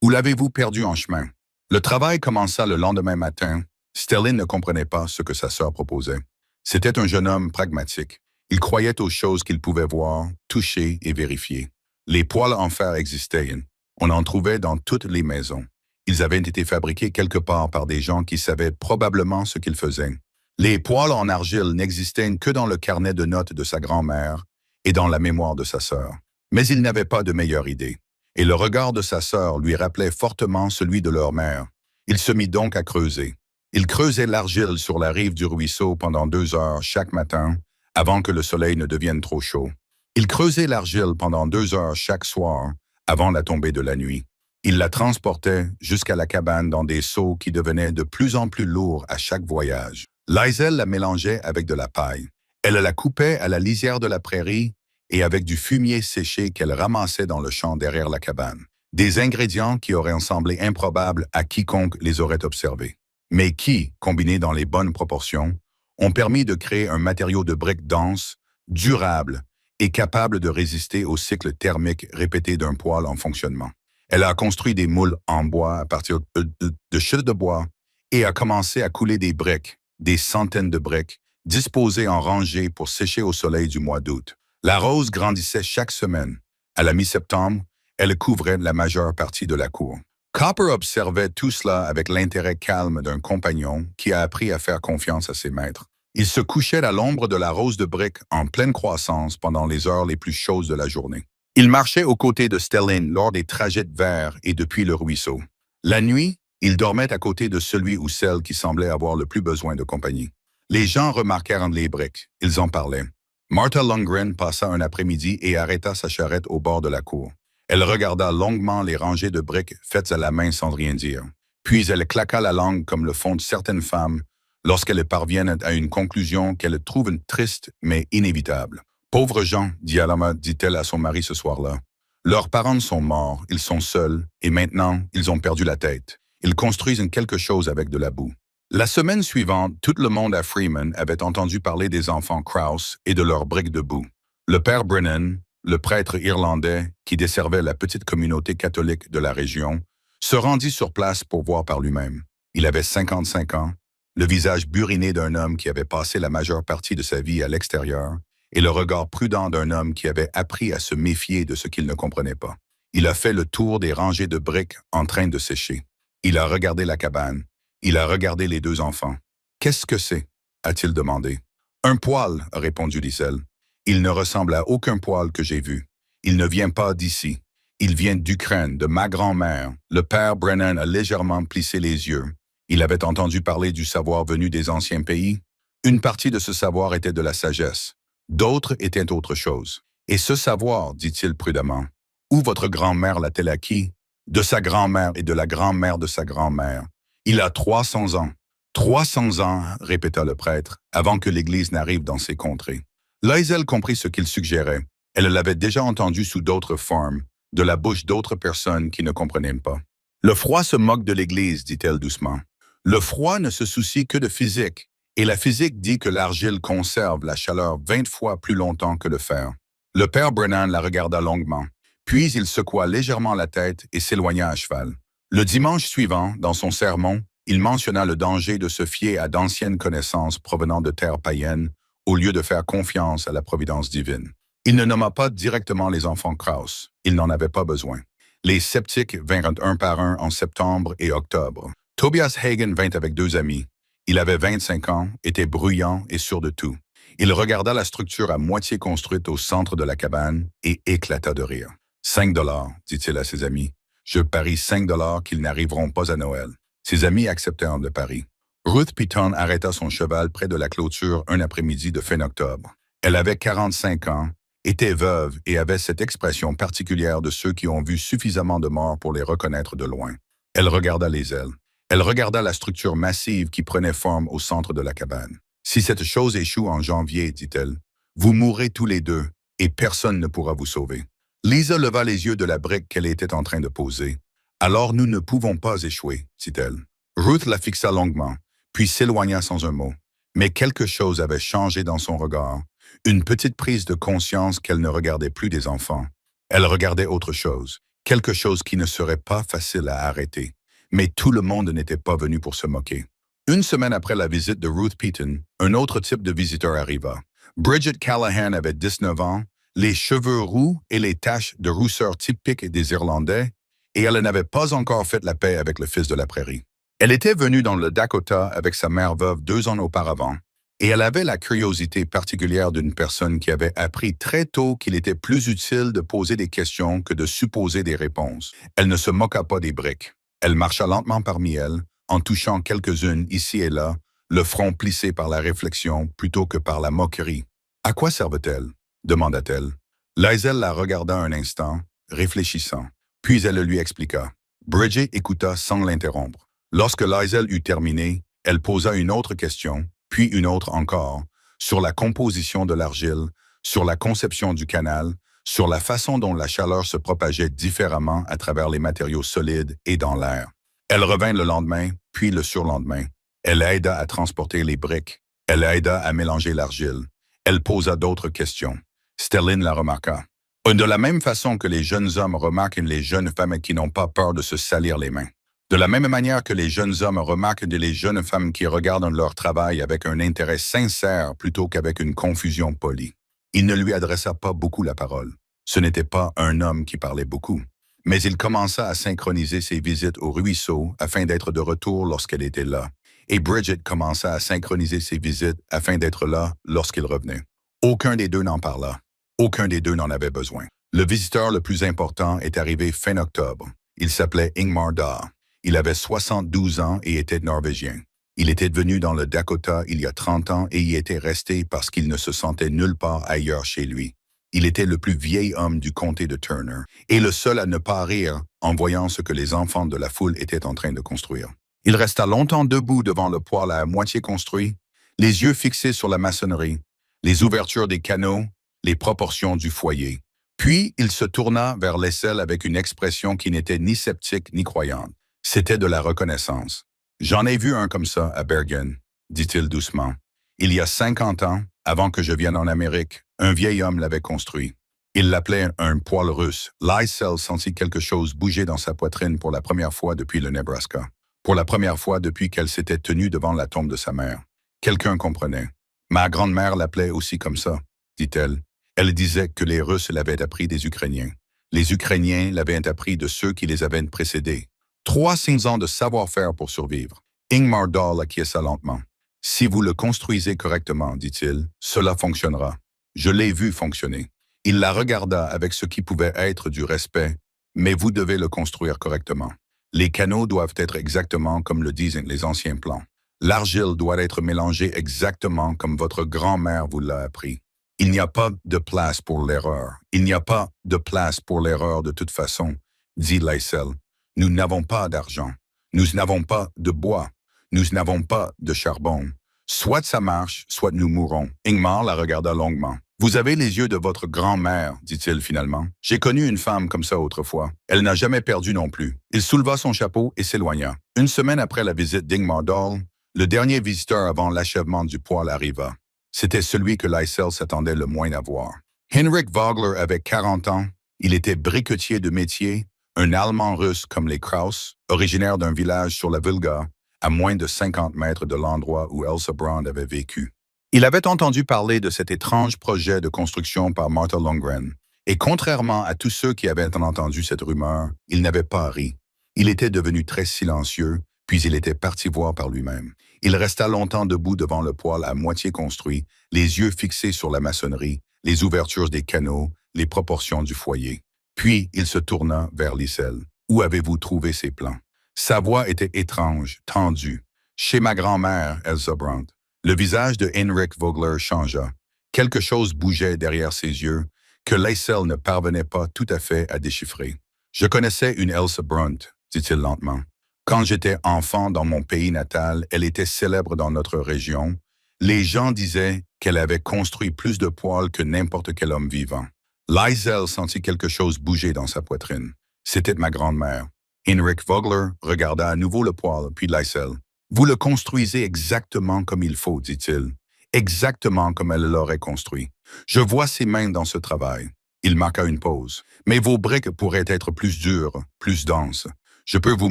ou l'avez-vous perdu en chemin? Le travail commença le lendemain matin. Stellan ne comprenait pas ce que sa sœur proposait. C'était un jeune homme pragmatique. Il croyait aux choses qu'il pouvait voir, toucher et vérifier. Les poêles en fer existaient. On en trouvait dans toutes les maisons. Ils avaient été fabriqués quelque part par des gens qui savaient probablement ce qu'ils faisaient. Les poêles en argile n'existaient que dans le carnet de notes de sa grand-mère et dans la mémoire de sa sœur. Mais il n'avait pas de meilleure idée. Et le regard de sa sœur lui rappelait fortement celui de leur mère. Il se mit donc à creuser. Il creusait l'argile sur la rive du ruisseau pendant 2 heures chaque matin, avant que le soleil ne devienne trop chaud. Il creusait l'argile pendant 2 heures chaque soir, avant la tombée de la nuit. Il la transportait jusqu'à la cabane dans des seaux qui devenaient de plus en plus lourds à chaque voyage. Liesl la mélangeait avec de la paille. Elle la coupait à la lisière de la prairie et avec du fumier séché qu'elle ramassait dans le champ derrière la cabane. Des ingrédients qui auraient semblé improbables à quiconque les aurait observés, mais qui, combinés dans les bonnes proportions, ont permis de créer un matériau de briques dense, durable et capable de résister au cycle thermique répété d'un poêle en fonctionnement. Elle a construit des moules en bois à partir de chutes de bois et a commencé à couler des briques, des centaines de briques, disposées en rangées pour sécher au soleil du mois d'août. La rose grandissait chaque semaine. À la mi-septembre, elle couvrait la majeure partie de la cour. Copper observait tout cela avec l'intérêt calme d'un compagnon qui a appris à faire confiance à ses maîtres. Il se couchait à l'ombre de la rose de briques en pleine croissance pendant les heures les plus chaudes de la journée. Il marchait aux côtés de Stelline lors des trajets vers et depuis le ruisseau. La nuit, il dormait à côté de celui ou celle qui semblait avoir le plus besoin de compagnie. Les gens remarquèrent les briques. Ils en parlaient. Martha Lundgren passa un après-midi et arrêta sa charrette au bord de la cour. Elle regarda longuement les rangées de briques faites à la main sans rien dire. Puis elle claqua la langue comme le font certaines femmes lorsqu'elles parviennent à une conclusion qu'elles trouvent triste mais inévitable. « Pauvres gens, dit-elle à son mari ce soir-là. Leurs parents sont morts, ils sont seuls, et maintenant, ils ont perdu la tête. Ils construisent quelque chose avec de la boue. » La semaine suivante, tout le monde à Freeman avait entendu parler des enfants Krause et de leurs briques de boue. Le père Brennan, le prêtre irlandais qui desservait la petite communauté catholique de la région, se rendit sur place pour voir par lui-même. Il avait 55 ans, le visage buriné d'un homme qui avait passé la majeure partie de sa vie à l'extérieur, et le regard prudent d'un homme qui avait appris à se méfier de ce qu'il ne comprenait pas. Il a fait le tour des rangées de briques en train de sécher. Il a regardé la cabane. Il a regardé les 2 enfants. « Qu'est-ce que c'est » a-t-il demandé. « Un poêle » a répondu Liesl. « Il ne ressemble à aucun poêle que j'ai vu. Il ne vient pas d'ici. Il vient d'Ukraine, de ma grand-mère. » Le père Brennan a légèrement plissé les yeux. Il avait entendu parler du savoir venu des anciens pays. Une partie de ce savoir était de la sagesse. D'autres étaient autre chose. « Et ce savoir, dit-il prudemment, où votre grand-mère l'a-t-elle acquis? De sa grand-mère et de la grand-mère de sa grand-mère. Il a 300 ans. 300 ans, répéta le prêtre, avant que l'Église n'arrive dans ces contrées. Liesl comprit ce qu'il suggérait. Elle l'avait déjà entendu sous d'autres formes, de la bouche d'autres personnes qui ne comprenaient pas. Le froid se moque de l'Église, dit-elle doucement. Le froid ne se soucie que de physique, et la physique dit que l'argile conserve la chaleur 20 fois plus longtemps que le fer. Le père Brennan la regarda longuement, puis il secoua légèrement la tête et s'éloigna à cheval. Le dimanche suivant, dans son sermon, il mentionna le danger de se fier à d'anciennes connaissances provenant de terres païennes au lieu de faire confiance à la providence divine. Il ne nomma pas directement les enfants Krause. Il n'en avait pas besoin. Les sceptiques vinrent un par un en septembre et octobre. Tobias Hagen vint avec 2 amis. Il avait 25 ans, était bruyant et sûr de tout. Il regarda la structure à moitié construite au centre de la cabane et éclata de rire. « 5 $, dit-il à ses amis. Je parie 5 $ qu'ils n'arriveront pas à Noël. » Ses amis acceptèrent le pari. Ruth Pitton arrêta son cheval près de la clôture un après-midi de fin octobre. Elle avait 45 ans, était veuve et avait cette expression particulière de ceux qui ont vu suffisamment de morts pour les reconnaître de loin. Elle regarda les ailes. Elle regarda la structure massive qui prenait forme au centre de la cabane. « Si cette chose échoue en janvier, dit-elle, vous mourrez tous les 2 et personne ne pourra vous sauver. » Lisa leva les yeux de la brique qu'elle était en train de poser. « Alors nous ne pouvons pas échouer, dit-elle. » Ruth la fixa longuement, puis s'éloigna sans un mot. Mais quelque chose avait changé dans son regard, une petite prise de conscience qu'elle ne regardait plus des enfants. Elle regardait autre chose, quelque chose qui ne serait pas facile à arrêter. Mais tout le monde n'était pas venu pour se moquer. Une semaine après la visite de Ruth Pitton, un autre type de visiteur arriva. Bridget Callahan avait 19 ans, les cheveux roux et les taches de rousseur typiques des Irlandais, et elle n'avait pas encore fait la paix avec le fils de la prairie. Elle était venue dans le Dakota avec sa mère veuve 2 ans auparavant, et elle avait la curiosité particulière d'une personne qui avait appris très tôt qu'il était plus utile de poser des questions que de supposer des réponses. Elle ne se moqua pas des briques. Elle marcha lentement parmi elles, en touchant quelques-unes ici et là, le front plissé par la réflexion plutôt que par la moquerie. « À quoi servent-elles » demanda-t-elle. Liesel la regarda un instant, réfléchissant. Puis elle le lui expliqua. Bridget écouta sans l'interrompre. Lorsque Liesel eut terminé, elle posa une autre question, puis une autre encore, sur la composition de l'argile, sur la conception du canal, sur la façon dont la chaleur se propageait différemment à travers les matériaux solides et dans l'air. Elle revint le lendemain, puis le surlendemain. Elle aida à transporter les briques. Elle aida à mélanger l'argile. Elle posa d'autres questions. Sterling la remarqua. De la même façon que les jeunes hommes remarquent les jeunes femmes qui n'ont pas peur de se salir les mains. De la même manière que les jeunes hommes remarquent les jeunes femmes qui regardent leur travail avec un intérêt sincère plutôt qu'avec une confusion polie. Il ne lui adressa pas beaucoup la parole. Ce n'était pas un homme qui parlait beaucoup. Mais il commença à synchroniser ses visites au ruisseau afin d'être de retour lorsqu'elle était là. Et Bridget commença à synchroniser ses visites afin d'être là lorsqu'il revenait. Aucun des deux n'en parla. Aucun des deux n'en avait besoin. Le visiteur le plus important est arrivé fin octobre. Il s'appelait Ingmar Dahl. Il avait 72 ans et était norvégien. Il était venu dans le Dakota il y a 30 ans et y était resté parce qu'il ne se sentait nulle part ailleurs chez lui. Il était le plus vieil homme du comté de Turner et le seul à ne pas rire en voyant ce que les enfants de la foule étaient en train de construire. Il resta longtemps debout devant le poêle à moitié construit, les yeux fixés sur la maçonnerie, les ouvertures des canaux, les proportions du foyer. Puis il se tourna vers l'aisselle avec une expression qui n'était ni sceptique ni croyante. C'était de la reconnaissance. « J'en ai vu un comme ça à Bergen », dit-il doucement. « Il y a 50 ans, avant que je vienne en Amérique, un vieil homme l'avait construit. Il l'appelait un poêle russe. » Liesel sentit quelque chose bouger dans sa poitrine pour la première fois depuis le Nebraska. Pour la première fois depuis qu'elle s'était tenue devant la tombe de sa mère. Quelqu'un comprenait. « Ma grand-mère l'appelait aussi comme ça », dit-elle. Elle disait que les Russes l'avaient appris des Ukrainiens. Les Ukrainiens l'avaient appris de ceux qui les avaient précédés. 300 ans de savoir-faire pour survivre. Ingmar Dahl acquiesça lentement. « Si vous le construisez correctement, dit-il, cela fonctionnera. Je l'ai vu fonctionner. » Il la regarda avec ce qui pouvait être du respect, mais vous devez le construire correctement. Les canaux doivent être exactement comme le disent les anciens plans. L'argile doit être mélangée exactement comme votre grand-mère vous l'a appris. Il n'y a pas de place pour l'erreur. Il n'y a pas de place pour l'erreur de toute façon, dit Liesel. Nous n'avons pas d'argent. Nous n'avons pas de bois. Nous n'avons pas de charbon. Soit ça marche, soit nous mourrons. Ingmar la regarda longuement. Vous avez les yeux de votre grand-mère, dit-il finalement. J'ai connu une femme comme ça autrefois. Elle n'a jamais perdu non plus. Il souleva son chapeau et s'éloigna. Une semaine après la visite d'Ingmar Dahl, le dernier visiteur avant l'achèvement du poêle arriva. C'était celui que Liesel s'attendait le moins à voir. Henrik Vogler avait 40 ans. Il était briquetier de métier, un Allemand russe comme les Krauss, originaire d'un village sur la Volga, à moins de 50 mètres de l'endroit où Elsa Brand avait vécu. Il avait entendu parler de cet étrange projet de construction par Martha Lundgren, et contrairement à tous ceux qui avaient entendu cette rumeur, il n'avait pas ri. Il était devenu très silencieux, puis il était parti voir par lui-même. Il resta longtemps debout devant le poêle à moitié construit, les yeux fixés sur la maçonnerie, les ouvertures des canaux, les proportions du foyer. Puis il se tourna vers Liesel. « Où avez-vous trouvé ces plans? » Sa voix était étrange, tendue. « Chez ma grand-mère, Elsa Brandt. » Le visage de Henrik Vogler changea. Quelque chose bougeait derrière ses yeux que Liesel ne parvenait pas tout à fait à déchiffrer. « Je connaissais une Elsa Brandt, » dit-il lentement. « Quand j'étais enfant dans mon pays natal, elle était célèbre dans notre région. Les gens disaient qu'elle avait construit plus de poêles que n'importe quel homme vivant. » Liesel sentit quelque chose bouger dans sa poitrine. C'était ma grand-mère. Henrik Vogler regarda à nouveau le poêle, puis Liesel. « Vous le construisez exactement comme il faut, dit-il. Exactement comme elle l'aurait construit. Je vois ses mains dans ce travail. » Il marqua une pause. « Mais vos briques pourraient être plus dures, plus denses. Je peux vous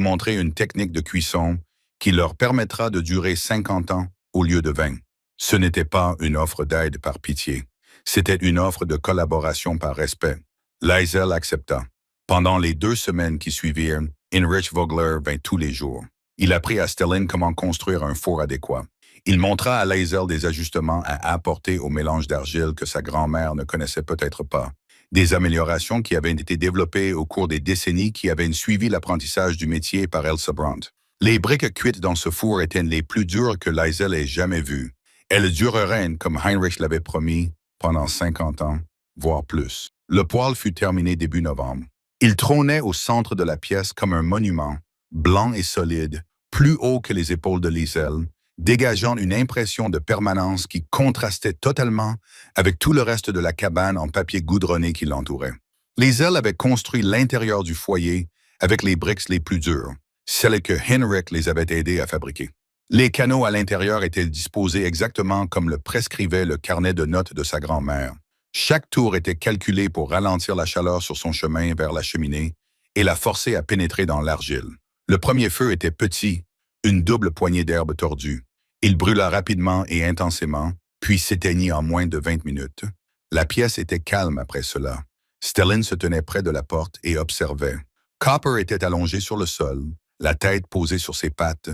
montrer une technique de cuisson qui leur permettra de durer 50 ans au lieu de 20. » Ce n'était pas une offre d'aide par pitié. C'était une offre de collaboration par respect. Liesel accepta. Pendant les 2 semaines qui suivirent, Heinrich Vogler vint tous les jours. Il apprit à Stellin comment construire un four adéquat. Il montra à Liesel des ajustements à apporter au mélange d'argile que sa grand-mère ne connaissait peut-être pas. Des améliorations qui avaient été développées au cours des décennies qui avaient suivi l'apprentissage du métier par Elsa Brandt. Les briques cuites dans ce four étaient les plus dures que Liesel ait jamais vues. Elles dureraient, comme Heinrich l'avait promis, pendant 50 ans, voire plus. Le poêle fut terminé début novembre. Il trônait au centre de la pièce comme un monument, blanc et solide, plus haut que les épaules de Liesel, dégageant une impression de permanence qui contrastait totalement avec tout le reste de la cabane en papier goudronné qui l'entourait. Liesel avait construit l'intérieur du foyer avec les briques les plus dures, celles que Heinrich les avait aidés à fabriquer. Les canaux à l'intérieur étaient disposés exactement comme le prescrivait le carnet de notes de sa grand-mère. Chaque tour était calculé pour ralentir la chaleur sur son chemin vers la cheminée et la forcer à pénétrer dans l'argile. Le premier feu était petit, une double poignée d'herbe tordue. Il brûla rapidement et intensément, puis s'éteignit en moins de 20 minutes. La pièce était calme après cela. Stellin se tenait près de la porte et observait. Copper était allongé sur le sol, la tête posée sur ses pattes,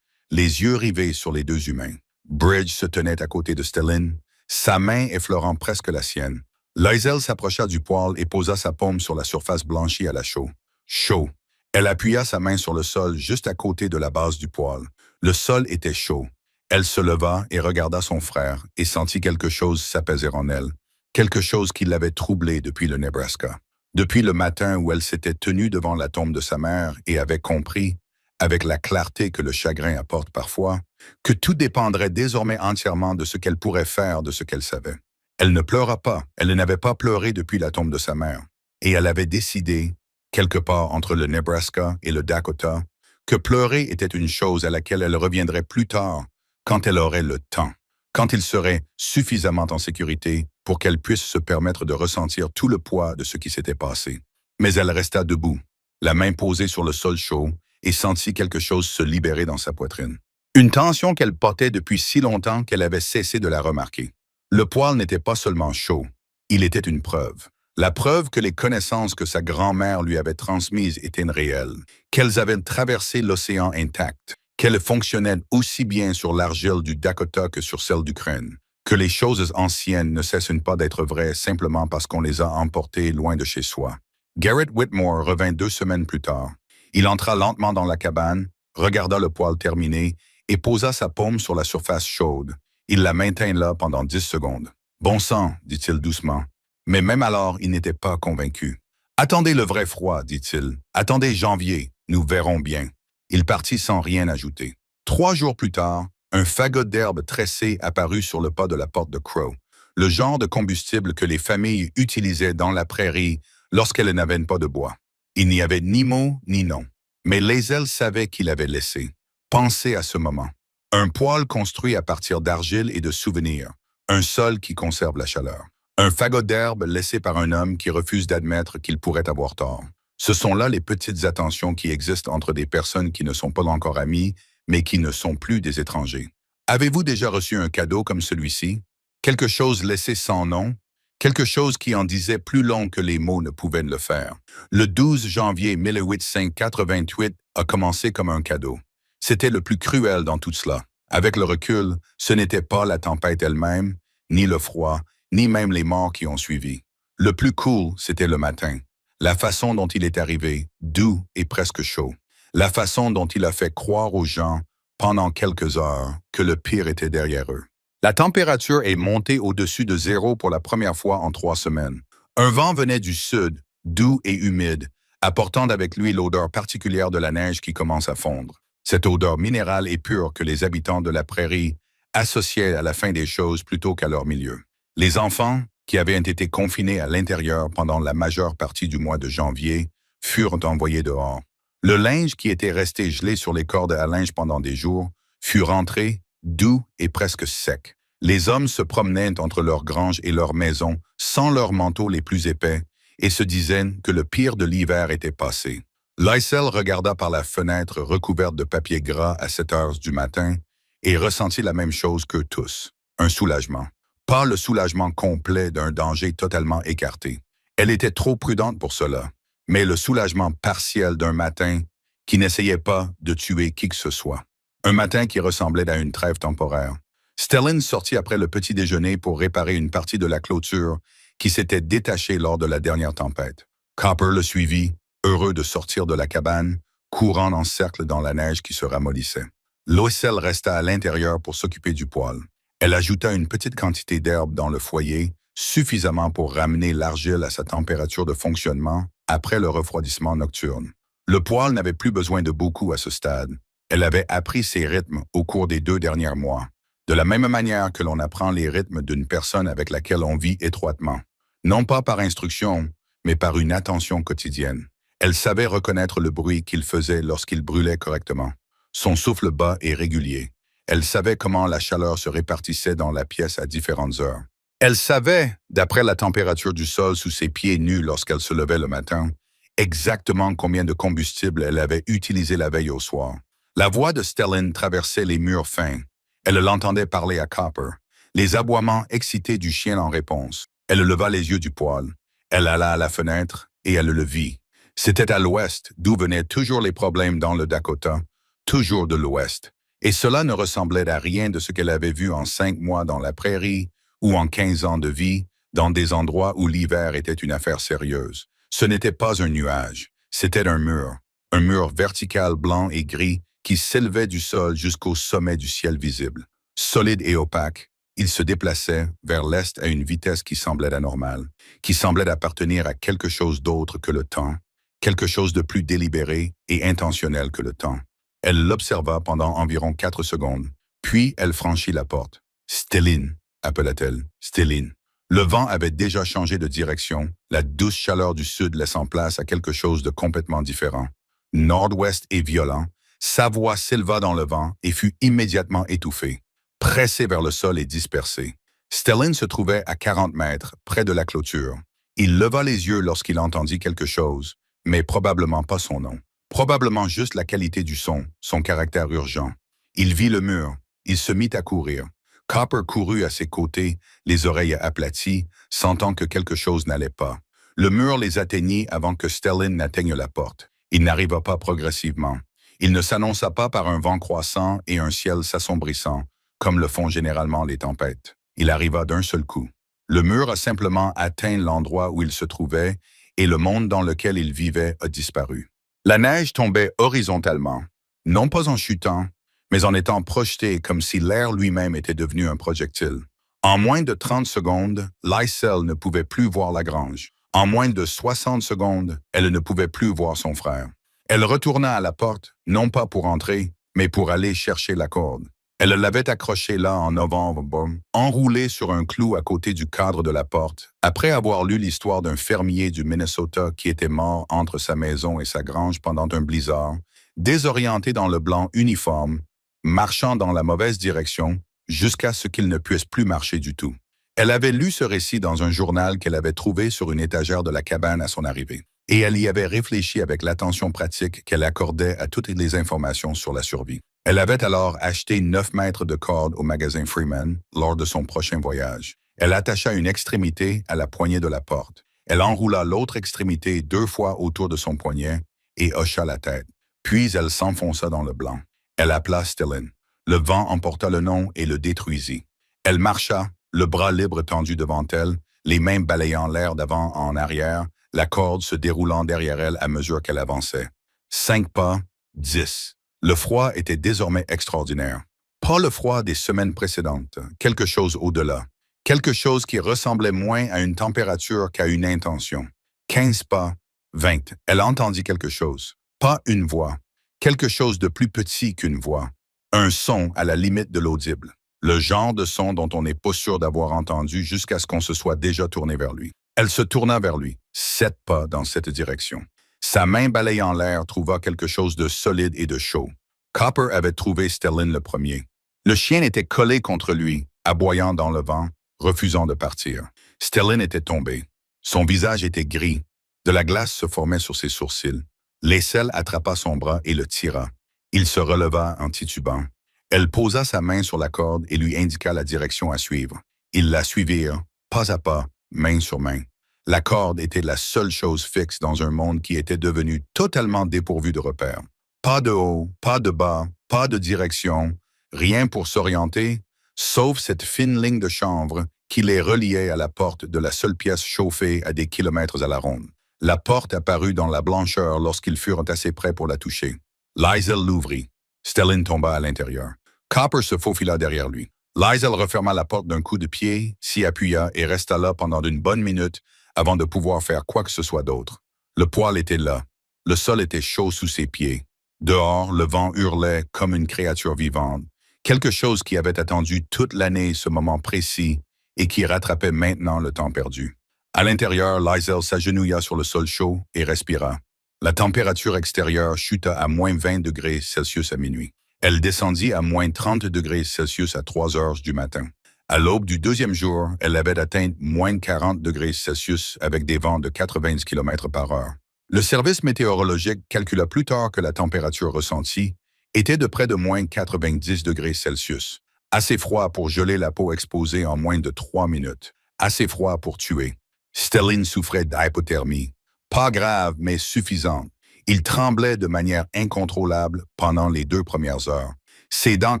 les yeux rivés sur les deux humains. Bridge se tenait à côté de Stellin, sa main effleurant presque la sienne. Liesel s'approcha du poêle et posa sa paume sur la surface blanchie à la chaux. Chaud. Elle appuya sa main sur le sol juste à côté de la base du poêle. Le sol était chaud. Elle se leva et regarda son frère et sentit quelque chose s'apaiser en elle, quelque chose qui l'avait troublée depuis le Nebraska. Depuis le matin où elle s'était tenue devant la tombe de sa mère et avait compris, avec la clarté que le chagrin apporte parfois, que tout dépendrait désormais entièrement de ce qu'elle pourrait faire de ce qu'elle savait. Elle ne pleura pas, elle n'avait pas pleuré depuis la tombe de sa mère, et elle avait décidé, quelque part entre le Nebraska et le Dakota, que pleurer était une chose à laquelle elle reviendrait plus tard, quand elle aurait le temps, quand il serait suffisamment en sécurité pour qu'elle puisse se permettre de ressentir tout le poids de ce qui s'était passé. Mais elle resta debout, la main posée sur le sol chaud, et sentit quelque chose se libérer dans sa poitrine. Une tension qu'elle portait depuis si longtemps qu'elle avait cessé de la remarquer. Le poêle n'était pas seulement chaud, il était une preuve. La preuve que les connaissances que sa grand-mère lui avait transmises étaient réelles, qu'elles avaient traversé l'océan intact, qu'elles fonctionnaient aussi bien sur l'argile du Dakota que sur celle d'Ukraine, que les choses anciennes ne cessent pas d'être vraies simplement parce qu'on les a emportées loin de chez soi. Garrett Whitmore revint 2 semaines plus tard. Il entra lentement dans la cabane, regarda le poêle terminé et posa sa paume sur la surface chaude. Il la maintint là pendant 10 secondes. « Bon sang », dit-il doucement. Mais même alors, il n'était pas convaincu. « Attendez le vrai froid », dit-il. « Attendez janvier, nous verrons bien. » Il partit sans rien ajouter. 3 jours plus tard, un fagot d'herbe tressée apparut sur le pas de la porte de Crow, le genre de combustible que les familles utilisaient dans la prairie lorsqu'elles n'avaient pas de bois. Il n'y avait ni mot ni nom, mais Liesel savait qu'il avait laissé. Pensez à ce moment. Un poêle construit à partir d'argile et de souvenirs, un sol qui conserve la chaleur. Un fagot d'herbe laissé par un homme qui refuse d'admettre qu'il pourrait avoir tort. Ce sont là les petites attentions qui existent entre des personnes qui ne sont pas encore amies, mais qui ne sont plus des étrangers. Avez-vous déjà reçu un cadeau comme celui-ci? Quelque chose laissé sans nom? Quelque chose qui en disait plus long que les mots ne pouvaient le faire. Le 12 janvier 1888 a commencé comme un cadeau. C'était le plus cruel dans tout cela. Avec le recul, ce n'était pas la tempête elle-même, ni le froid, ni même les morts qui ont suivi. Le plus cool, c'était le matin. La façon dont il est arrivé, doux et presque chaud. La façon dont il a fait croire aux gens, pendant quelques heures, que le pire était derrière eux. La température est montée au-dessus de 0 pour la première fois en 3 semaines. Un vent venait du sud, doux et humide, apportant avec lui l'odeur particulière de la neige qui commence à fondre. Cette odeur minérale et pure que les habitants de la prairie associaient à la fin des choses plutôt qu'à leur milieu. Les enfants, qui avaient été confinés à l'intérieur pendant la majeure partie du mois de janvier, furent envoyés dehors. Le linge qui était resté gelé sur les cordes à linge pendant des jours fut rentré, doux et presque sec. Les hommes se promenaient entre leurs granges et leurs maisons sans leurs manteaux les plus épais et se disaient que le pire de l'hiver était passé. Liesel regarda par la fenêtre recouverte de papier gras à 7 heures du matin et ressentit la même chose qu'eux tous, un soulagement. Pas le soulagement complet d'un danger totalement écarté. Elle était trop prudente pour cela. mais le soulagement partiel d'un matin qui n'essayait pas de tuer qui que ce soit. Un matin qui ressemblait à une trêve temporaire. Stellan sortit après le petit déjeuner pour réparer une partie de la clôture qui s'était détachée lors de la dernière tempête. Copper le suivit, heureux de sortir de la cabane, courant en cercle dans la neige qui se ramollissait. Loisel resta à l'intérieur pour s'occuper du poêle. Elle ajouta une petite quantité d'herbe dans le foyer, suffisamment pour ramener l'argile à sa température de fonctionnement après le refroidissement nocturne. Le poêle n'avait plus besoin de beaucoup à ce stade. Elle avait appris ses rythmes au cours des 2 derniers mois, de la même manière que l'on apprend les rythmes d'une personne avec laquelle on vit étroitement. Non pas par instruction, mais par une attention quotidienne. Elle savait reconnaître le bruit qu'il faisait lorsqu'il brûlait correctement. Son souffle bas et régulier. Elle savait comment la chaleur se répartissait dans la pièce à différentes heures. Elle savait, d'après la température du sol sous ses pieds nus lorsqu'elle se levait le matin, exactement combien de combustible elle avait utilisé la veille au soir. La voix de Stellan traversait les murs fins. Elle l'entendait parler à Copper. Les aboiements excités du chien en réponse. Elle leva les yeux du poêle. Elle alla à la fenêtre et elle le vit. C'était à l'ouest, d'où venaient toujours les problèmes dans le Dakota, toujours de l'ouest. Et cela ne ressemblait à rien de ce qu'elle avait vu en 5 mois dans la prairie ou en 15 ans de vie, dans des endroits où l'hiver était une affaire sérieuse. Ce n'était pas un nuage, c'était un mur vertical blanc et gris qui s'élevait du sol jusqu'au sommet du ciel visible. Solide et opaque, il se déplaçait vers l'est à une vitesse qui semblait anormale, qui semblait appartenir à quelque chose d'autre que le temps, quelque chose de plus délibéré et intentionnel que le temps. Elle l'observa pendant environ 4 secondes, puis elle franchit la porte. « Stellan », appela-t-elle, « Stellan ». Le vent avait déjà changé de direction, la douce chaleur du sud laissant place à quelque chose de complètement différent. Nord-ouest et violent, sa voix s'éleva dans le vent et fut immédiatement étouffée, pressée vers le sol et dispersée. Stellan se trouvait à 40 mètres, près de la clôture. Il leva les yeux lorsqu'il entendit quelque chose, mais probablement pas son nom. Probablement juste la qualité du son caractère urgent. Il vit le mur, il se mit à courir. Copper courut à ses côtés, les oreilles aplaties, sentant que quelque chose n'allait pas. Le mur les atteignit avant que Stellan n'atteigne la porte. Il n'arriva pas progressivement. Il ne s'annonça pas par un vent croissant et un ciel s'assombrissant, comme le font généralement les tempêtes. Il arriva d'un seul coup. Le mur a simplement atteint l'endroit où il se trouvait et le monde dans lequel il vivait a disparu. La neige tombait horizontalement, non pas en chutant, mais en étant projetée comme si l'air lui-même était devenu un projectile. En moins de 30 secondes, Loisel ne pouvait plus voir la grange. En moins de 60 secondes, elle ne pouvait plus voir son frère. Elle retourna à la porte, non pas pour entrer, mais pour aller chercher la corde. Elle l'avait accrochée là en novembre, enroulée sur un clou à côté du cadre de la porte, après avoir lu l'histoire d'un fermier du Minnesota qui était mort entre sa maison et sa grange pendant un blizzard, désorienté dans le blanc uniforme, marchant dans la mauvaise direction jusqu'à ce qu'il ne puisse plus marcher du tout. Elle avait lu ce récit dans un journal qu'elle avait trouvé sur une étagère de la cabane à son arrivée, et elle y avait réfléchi avec l'attention pratique qu'elle accordait à toutes les informations sur la survie. Elle avait alors acheté 9 mètres de corde au magasin Freeman lors de son prochain voyage. Elle attacha une extrémité à la poignée de la porte. Elle enroula l'autre extrémité 2 fois autour de son poignet et hocha la tête. Puis elle s'enfonça dans le blanc. Elle appela Stellan. Le vent emporta le nom et le détruisit. Elle marcha, le bras libre tendu devant elle, les mains balayant l'air d'avant en arrière, la corde se déroulant derrière elle à mesure qu'elle avançait. 5 pas, 10. Le froid était désormais extraordinaire. Pas le froid des semaines précédentes, quelque chose au-delà. Quelque chose qui ressemblait moins à une température qu'à une intention. 15 pas, 20. Elle entendit quelque chose. Pas une voix. Quelque chose de plus petit qu'une voix. Un son à la limite de l'audible. Le genre de son dont on n'est pas sûr d'avoir entendu jusqu'à ce qu'on se soit déjà tourné vers lui. Elle se tourna vers lui, 7 pas dans cette direction. Sa main balayant l'air trouva quelque chose de solide et de chaud. Copper avait trouvé Stellan le premier. Le chien était collé contre lui, aboyant dans le vent, refusant de partir. Stellan était tombé. Son visage était gris. De la glace se formait sur ses sourcils. Loisel attrapa son bras et le tira. Il se releva en titubant. Elle posa sa main sur la corde et lui indiqua la direction à suivre. Ils la suivirent, pas à pas, main sur main. La corde était la seule chose fixe dans un monde qui était devenu totalement dépourvu de repères. Pas de haut, pas de bas, pas de direction, rien pour s'orienter, sauf cette fine ligne de chanvre qui les reliait à la porte de la seule pièce chauffée à des kilomètres à la ronde. La porte apparut dans la blancheur lorsqu'ils furent assez près pour la toucher. Liesel l'ouvrit. Stellin tomba à l'intérieur. Copper se faufila derrière lui. Liesel referma la porte d'un coup de pied, s'y appuya et resta là pendant une bonne minute avant de pouvoir faire quoi que ce soit d'autre. Le poêle était là. Le sol était chaud sous ses pieds. Dehors, le vent hurlait comme une créature vivante. Quelque chose qui avait attendu toute l'année ce moment précis et qui rattrapait maintenant le temps perdu. À l'intérieur, Liesel s'agenouilla sur le sol chaud et respira. La température extérieure chuta à moins 20 degrés Celsius à minuit. Elle descendit à moins 30 degrés Celsius à 3 heures du matin. À l'aube du deuxième jour, elle avait atteint moins 40 degrés Celsius avec des vents de 80 km par heure. Le service météorologique calcula plus tard que la température ressentie était de près de moins 90 degrés Celsius. Assez froid pour geler la peau exposée en moins de 3 minutes. Assez froid pour tuer. Stellin souffrait d'hypothermie. Pas grave, mais suffisante. Il tremblait de manière incontrôlable pendant les 2 premières heures. Ses dents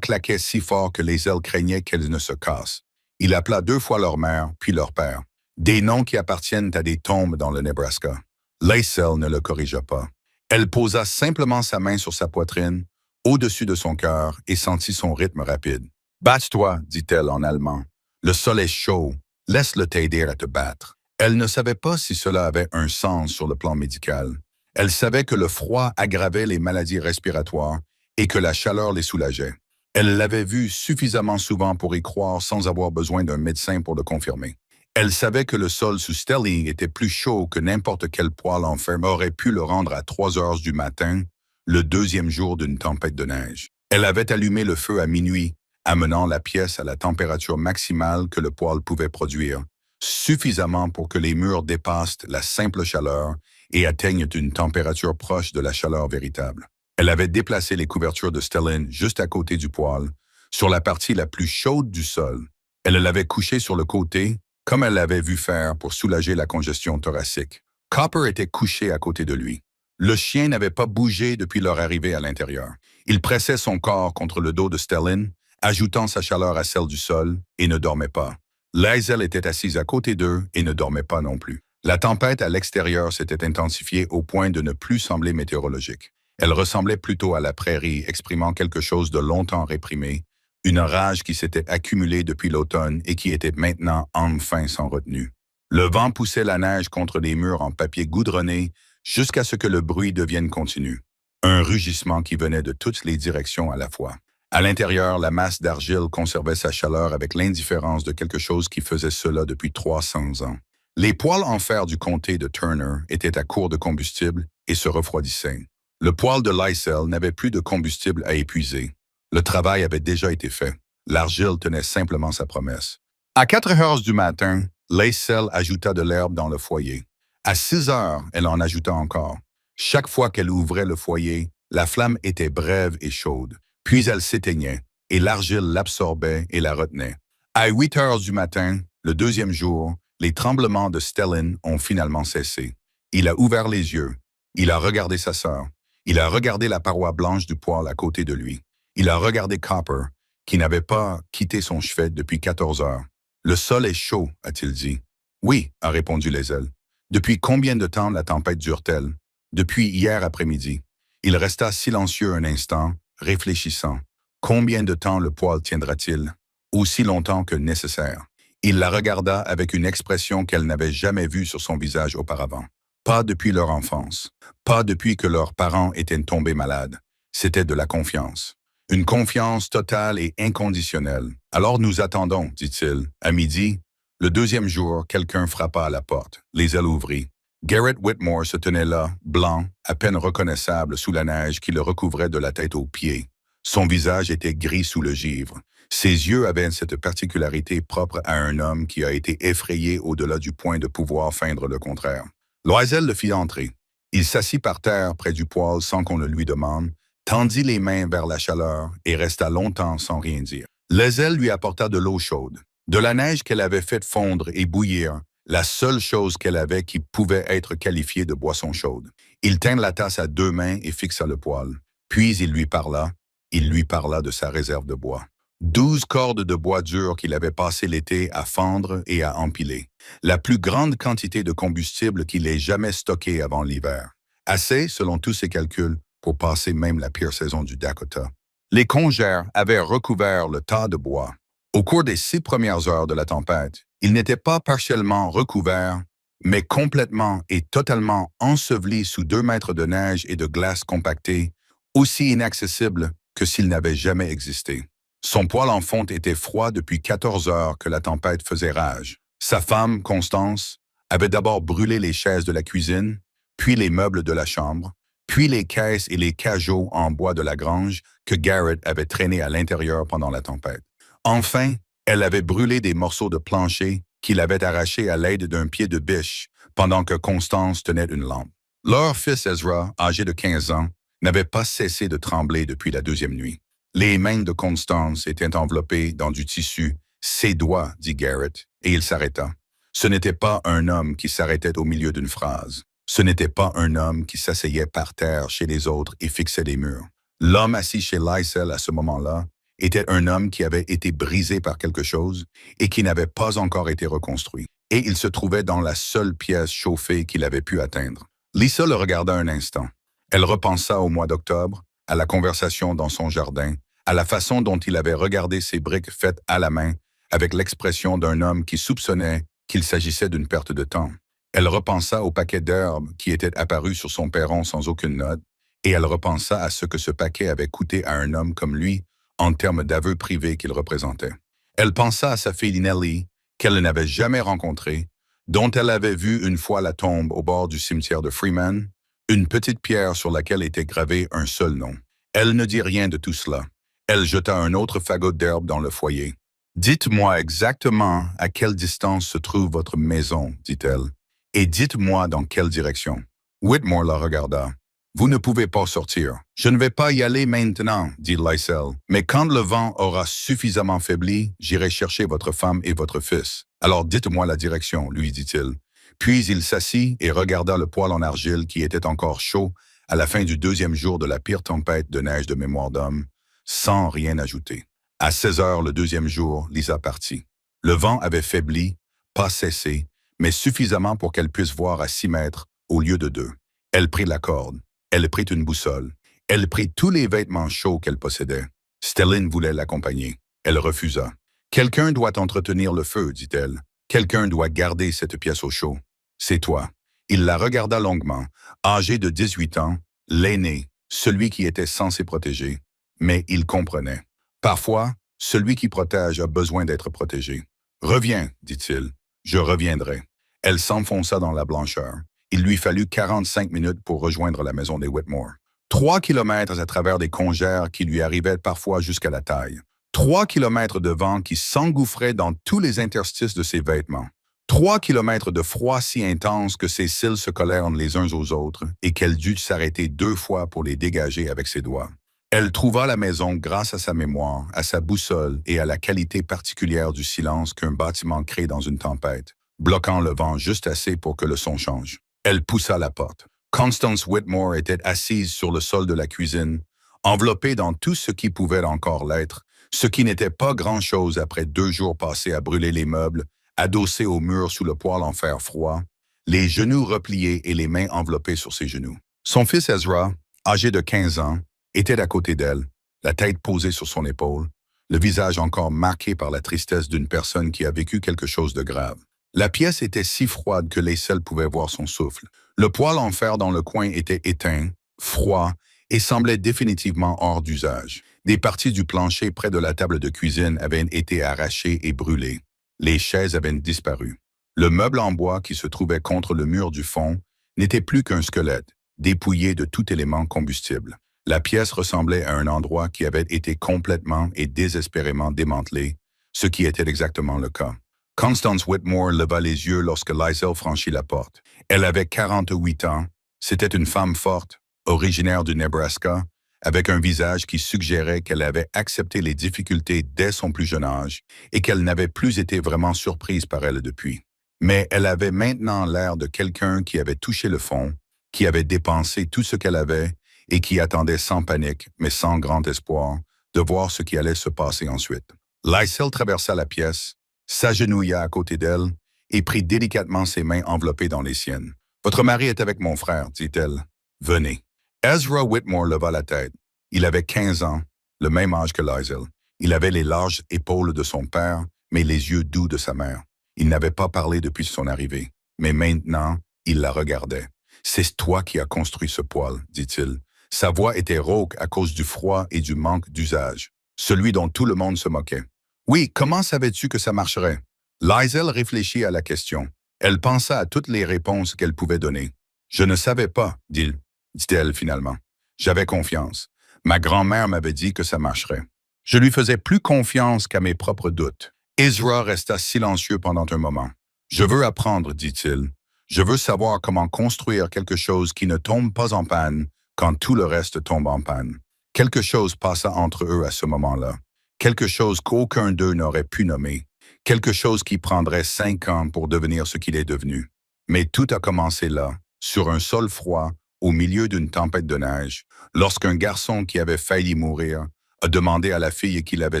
claquaient si fort que les ailes craignaient qu'elles ne se cassent. Il appela 2 fois leur mère, puis leur père. Des noms qui appartiennent à des tombes dans le Nebraska. Liesel ne le corrigea pas. Elle posa simplement sa main sur sa poitrine, au-dessus de son cœur, et sentit son rythme rapide. « Batte-toi, dit-elle en allemand. Le sol est chaud. Laisse-le t'aider à te battre. » Elle ne savait pas si cela avait un sens sur le plan médical. Elle savait que le froid aggravait les maladies respiratoires et que la chaleur les soulageait. Elle l'avait vu suffisamment souvent pour y croire sans avoir besoin d'un médecin pour le confirmer. Elle savait que le sol sous Stelli était plus chaud que n'importe quel poêle en fer aurait pu le rendre à 3 heures du matin, le deuxième jour d'une tempête de neige. Elle avait allumé le feu à minuit, amenant la pièce à la température maximale que le poêle pouvait produire, suffisamment pour que les murs dépassent la simple chaleur et atteignent une température proche de la chaleur véritable. Elle avait déplacé les couvertures de Stellin juste à côté du poêle, sur la partie la plus chaude du sol. Elle l'avait couché sur le côté, comme elle l'avait vu faire pour soulager la congestion thoracique. Copper était couché à côté de lui. Le chien n'avait pas bougé depuis leur arrivée à l'intérieur. Il pressait son corps contre le dos de Stellin, ajoutant sa chaleur à celle du sol, et ne dormait pas. Liesel était assise à côté d'eux et ne dormait pas non plus. La tempête à l'extérieur s'était intensifiée au point de ne plus sembler météorologique. Elle ressemblait plutôt à la prairie, exprimant quelque chose de longtemps réprimé, une rage qui s'était accumulée depuis l'automne et qui était maintenant enfin sans retenue. Le vent poussait la neige contre les murs en papier goudronné jusqu'à ce que le bruit devienne continu. Un rugissement qui venait de toutes les directions à la fois. À l'intérieur, la masse d'argile conservait sa chaleur avec l'indifférence de quelque chose qui faisait cela depuis 300 ans. Les poêles en fer du comté de Turner étaient à court de combustible et se refroidissaient. Le poêle de Liesel n'avait plus de combustible à épuiser. Le travail avait déjà été fait. L'argile tenait simplement sa promesse. À 4 heures du matin, Liesel ajouta de l'herbe dans le foyer. À 6 heures, elle en ajouta encore. Chaque fois qu'elle ouvrait le foyer, la flamme était brève et chaude. Puis elle s'éteignait, et l'argile l'absorbait et la retenait. À 8 heures du matin, le deuxième jour, les tremblements de Stellin ont finalement cessé. Il a ouvert les yeux. Il a regardé sa sœur. Il a regardé la paroi blanche du poêle à côté de lui. Il a regardé Copper, qui n'avait pas quitté son chevet depuis 14 heures. « Le sol est chaud », a-t-il dit. « Oui », a répondu Liesel. « Depuis combien de temps la tempête dure-t-elle? » « Depuis hier après-midi. » Il resta silencieux un instant, réfléchissant. Combien de temps le poêle tiendra-t-il? Aussi longtemps que nécessaire. Il la regarda avec une expression qu'elle n'avait jamais vue sur son visage auparavant. Pas depuis leur enfance. Pas depuis que leurs parents étaient tombés malades. C'était de la confiance. Une confiance totale et inconditionnelle. « Alors nous attendons, dit-il. À midi, le deuxième jour, quelqu'un frappa à la porte. Les ailes ouvrit. Garrett Whitmore se tenait là, blanc, à peine reconnaissable sous la neige qui le recouvrait de la tête aux pieds. Son visage était gris sous le givre. Ses yeux avaient cette particularité propre à un homme qui a été effrayé au-delà du point de pouvoir feindre le contraire. Liesel le fit entrer. Il s'assit par terre près du poêle sans qu'on le lui demande, tendit les mains vers la chaleur et resta longtemps sans rien dire. Liesel lui apporta de l'eau chaude. De la neige qu'elle avait fait fondre et bouillir, la seule chose qu'elle avait qui pouvait être qualifiée de boisson chaude. Il tint la tasse à 2 mains et fixa le poêle. Puis il lui parla de sa réserve de bois. 12 cordes de bois dur qu'il avait passé l'été à fendre et à empiler. La plus grande quantité de combustible qu'il ait jamais stocké avant l'hiver. Assez, selon tous ses calculs, pour passer même la pire saison du Dakota. Les congères avaient recouvert le tas de bois. Au cours des 6 premières heures de la tempête, il n'était pas partiellement recouvert, mais complètement et totalement enseveli sous 2 mètres de neige et de glace compactée, aussi inaccessible que s'il n'avait jamais existé. Son poêle en fonte était froid depuis 14 heures que la tempête faisait rage. Sa femme, Constance, avait d'abord brûlé les chaises de la cuisine, puis les meubles de la chambre, puis les caisses et les cajots en bois de la grange que Garrett avait traînés à l'intérieur pendant la tempête. Enfin, elle avait brûlé des morceaux de plancher qu'il avait arrachés à l'aide d'un pied de biche pendant que Constance tenait une lampe. Leur fils Ezra, âgé de 15 ans, n'avait pas cessé de trembler depuis la 2e nuit. Les mains de Constance étaient enveloppées dans du tissu. « Ses doigts », dit Garrett, et il s'arrêta. Ce n'était pas un homme qui s'arrêtait au milieu d'une phrase. Ce n'était pas un homme qui s'asseyait par terre chez les autres et fixait les murs. L'homme assis chez Lysel à ce moment-là était un homme qui avait été brisé par quelque chose et qui n'avait pas encore été reconstruit. Et il se trouvait dans la seule pièce chauffée qu'il avait pu atteindre. Lisa le regarda un instant. Elle repensa au mois d'octobre, à la conversation dans son jardin, à la façon dont il avait regardé ces briques faites à la main, avec l'expression d'un homme qui soupçonnait qu'il s'agissait d'une perte de temps. Elle repensa au paquet d'herbes qui était apparu sur son perron sans aucune note, et elle repensa à ce que ce paquet avait coûté à un homme comme lui en termes d'aveu privé qu'il représentait. Elle pensa à sa fille Nellie, qu'elle n'avait jamais rencontrée, dont elle avait vu une fois la tombe au bord du cimetière de Freeman, une petite pierre sur laquelle était gravé un seul nom. Elle ne dit rien de tout cela. Elle jeta un autre fagot d'herbe dans le foyer. « Dites-moi exactement à quelle distance se trouve votre maison, dit-elle, et dites-moi dans quelle direction. » Whitmore la regarda. « Vous ne pouvez pas sortir. »« Je ne vais pas y aller maintenant, dit Lysel, mais quand le vent aura suffisamment faibli, j'irai chercher votre femme et votre fils. Alors dites-moi la direction, lui dit-il. Puis il s'assit et regarda le poêle en argile qui était encore chaud à la fin du 2e jour de la pire tempête de neige de mémoire d'homme, sans rien ajouter. À 16 heures le 2e jour, Lisa partit. Le vent avait faibli, pas cessé, mais suffisamment pour qu'elle puisse voir à 6 mètres au lieu de 2. Elle prit la corde. Elle prit une boussole. Elle prit tous les vêtements chauds qu'elle possédait. Stelline voulait l'accompagner. Elle refusa. « Quelqu'un doit entretenir le feu, dit-elle. Quelqu'un doit garder cette pièce au chaud. C'est toi. » Il la regarda longuement, âgé de 18 ans, l'aîné, celui qui était censé protéger. Mais il comprenait. Parfois, celui qui protège a besoin d'être protégé. « Reviens, dit-il. Je reviendrai. » Elle s'enfonça dans la blancheur. Il lui fallut 45 minutes pour rejoindre la maison des Whitmore. 3 kilomètres à travers des congères qui lui arrivaient parfois jusqu'à la taille. 3 kilomètres de vent qui s'engouffrait dans tous les interstices de ses vêtements. 3 kilomètres de froid si intense que ses cils se collèrent les uns aux autres et qu'elle dut s'arrêter 2 fois pour les dégager avec ses doigts. Elle trouva la maison grâce à sa mémoire, à sa boussole et à la qualité particulière du silence qu'un bâtiment crée dans une tempête, bloquant le vent juste assez pour que le son change. Elle poussa la porte. Constance Whitmore était assise sur le sol de la cuisine, enveloppée dans tout ce qui pouvait encore l'être, ce qui n'était pas grand-chose après 2 jours passés à brûler les meubles, adossés au mur sous le poêle en fer froid, les genoux repliés et les mains enveloppées sur ses genoux. Son fils Ezra, âgé de 15 ans, était à côté d'elle, la tête posée sur son épaule, le visage encore marqué par la tristesse d'une personne qui a vécu quelque chose de grave. La pièce était si froide que les seuls pouvaient voir son souffle. Le poêle en fer dans le coin était éteint, froid, et semblait définitivement hors d'usage. Des parties du plancher près de la table de cuisine avaient été arrachées et brûlées. Les chaises avaient disparu. Le meuble en bois qui se trouvait contre le mur du fond n'était plus qu'un squelette, dépouillé de tout élément combustible. La pièce ressemblait à un endroit qui avait été complètement et désespérément démantelé, ce qui était exactement le cas. Constance Whitmore leva les yeux lorsque Lysel franchit la porte. Elle avait 48 ans. C'était une femme forte, originaire du Nebraska, avec un visage qui suggérait qu'elle avait accepté les difficultés dès son plus jeune âge et qu'elle n'avait plus été vraiment surprise par elles depuis. Mais elle avait maintenant l'air de quelqu'un qui avait touché le fond, qui avait dépensé tout ce qu'elle avait et qui attendait sans panique, mais sans grand espoir, de voir ce qui allait se passer ensuite. Lysel traversa la pièce, s'agenouilla à côté d'elle et prit délicatement ses mains enveloppées dans les siennes. « Votre mari est avec mon frère, dit-elle. Venez. » Ezra Whitmore leva la tête. Il avait 15 ans, le même âge que Lysel. Il avait les larges épaules de son père, mais les yeux doux de sa mère. Il n'avait pas parlé depuis son arrivée, mais maintenant, il la regardait. « C'est toi qui as construit ce poêle, dit-il. » Sa voix était rauque à cause du froid et du manque d'usage, celui dont tout le monde se moquait. « Oui, comment savais-tu que ça marcherait? » Lysel réfléchit à la question. Elle pensa à toutes les réponses qu'elle pouvait donner. « Je ne savais pas, dit-elle finalement. J'avais confiance. Ma grand-mère m'avait dit que ça marcherait. Je lui faisais plus confiance qu'à mes propres doutes. » Ezra resta silencieux pendant un moment. « Je veux apprendre, dit-il. Je veux savoir comment construire quelque chose qui ne tombe pas en panne quand tout le reste tombe en panne. » Quelque chose passa entre eux à ce moment-là. Quelque chose qu'aucun d'eux n'aurait pu nommer. Quelque chose qui prendrait 5 ans pour devenir ce qu'il est devenu. Mais tout a commencé là, sur un sol froid, au milieu d'une tempête de neige, lorsqu'un garçon qui avait failli mourir a demandé à la fille qui l'avait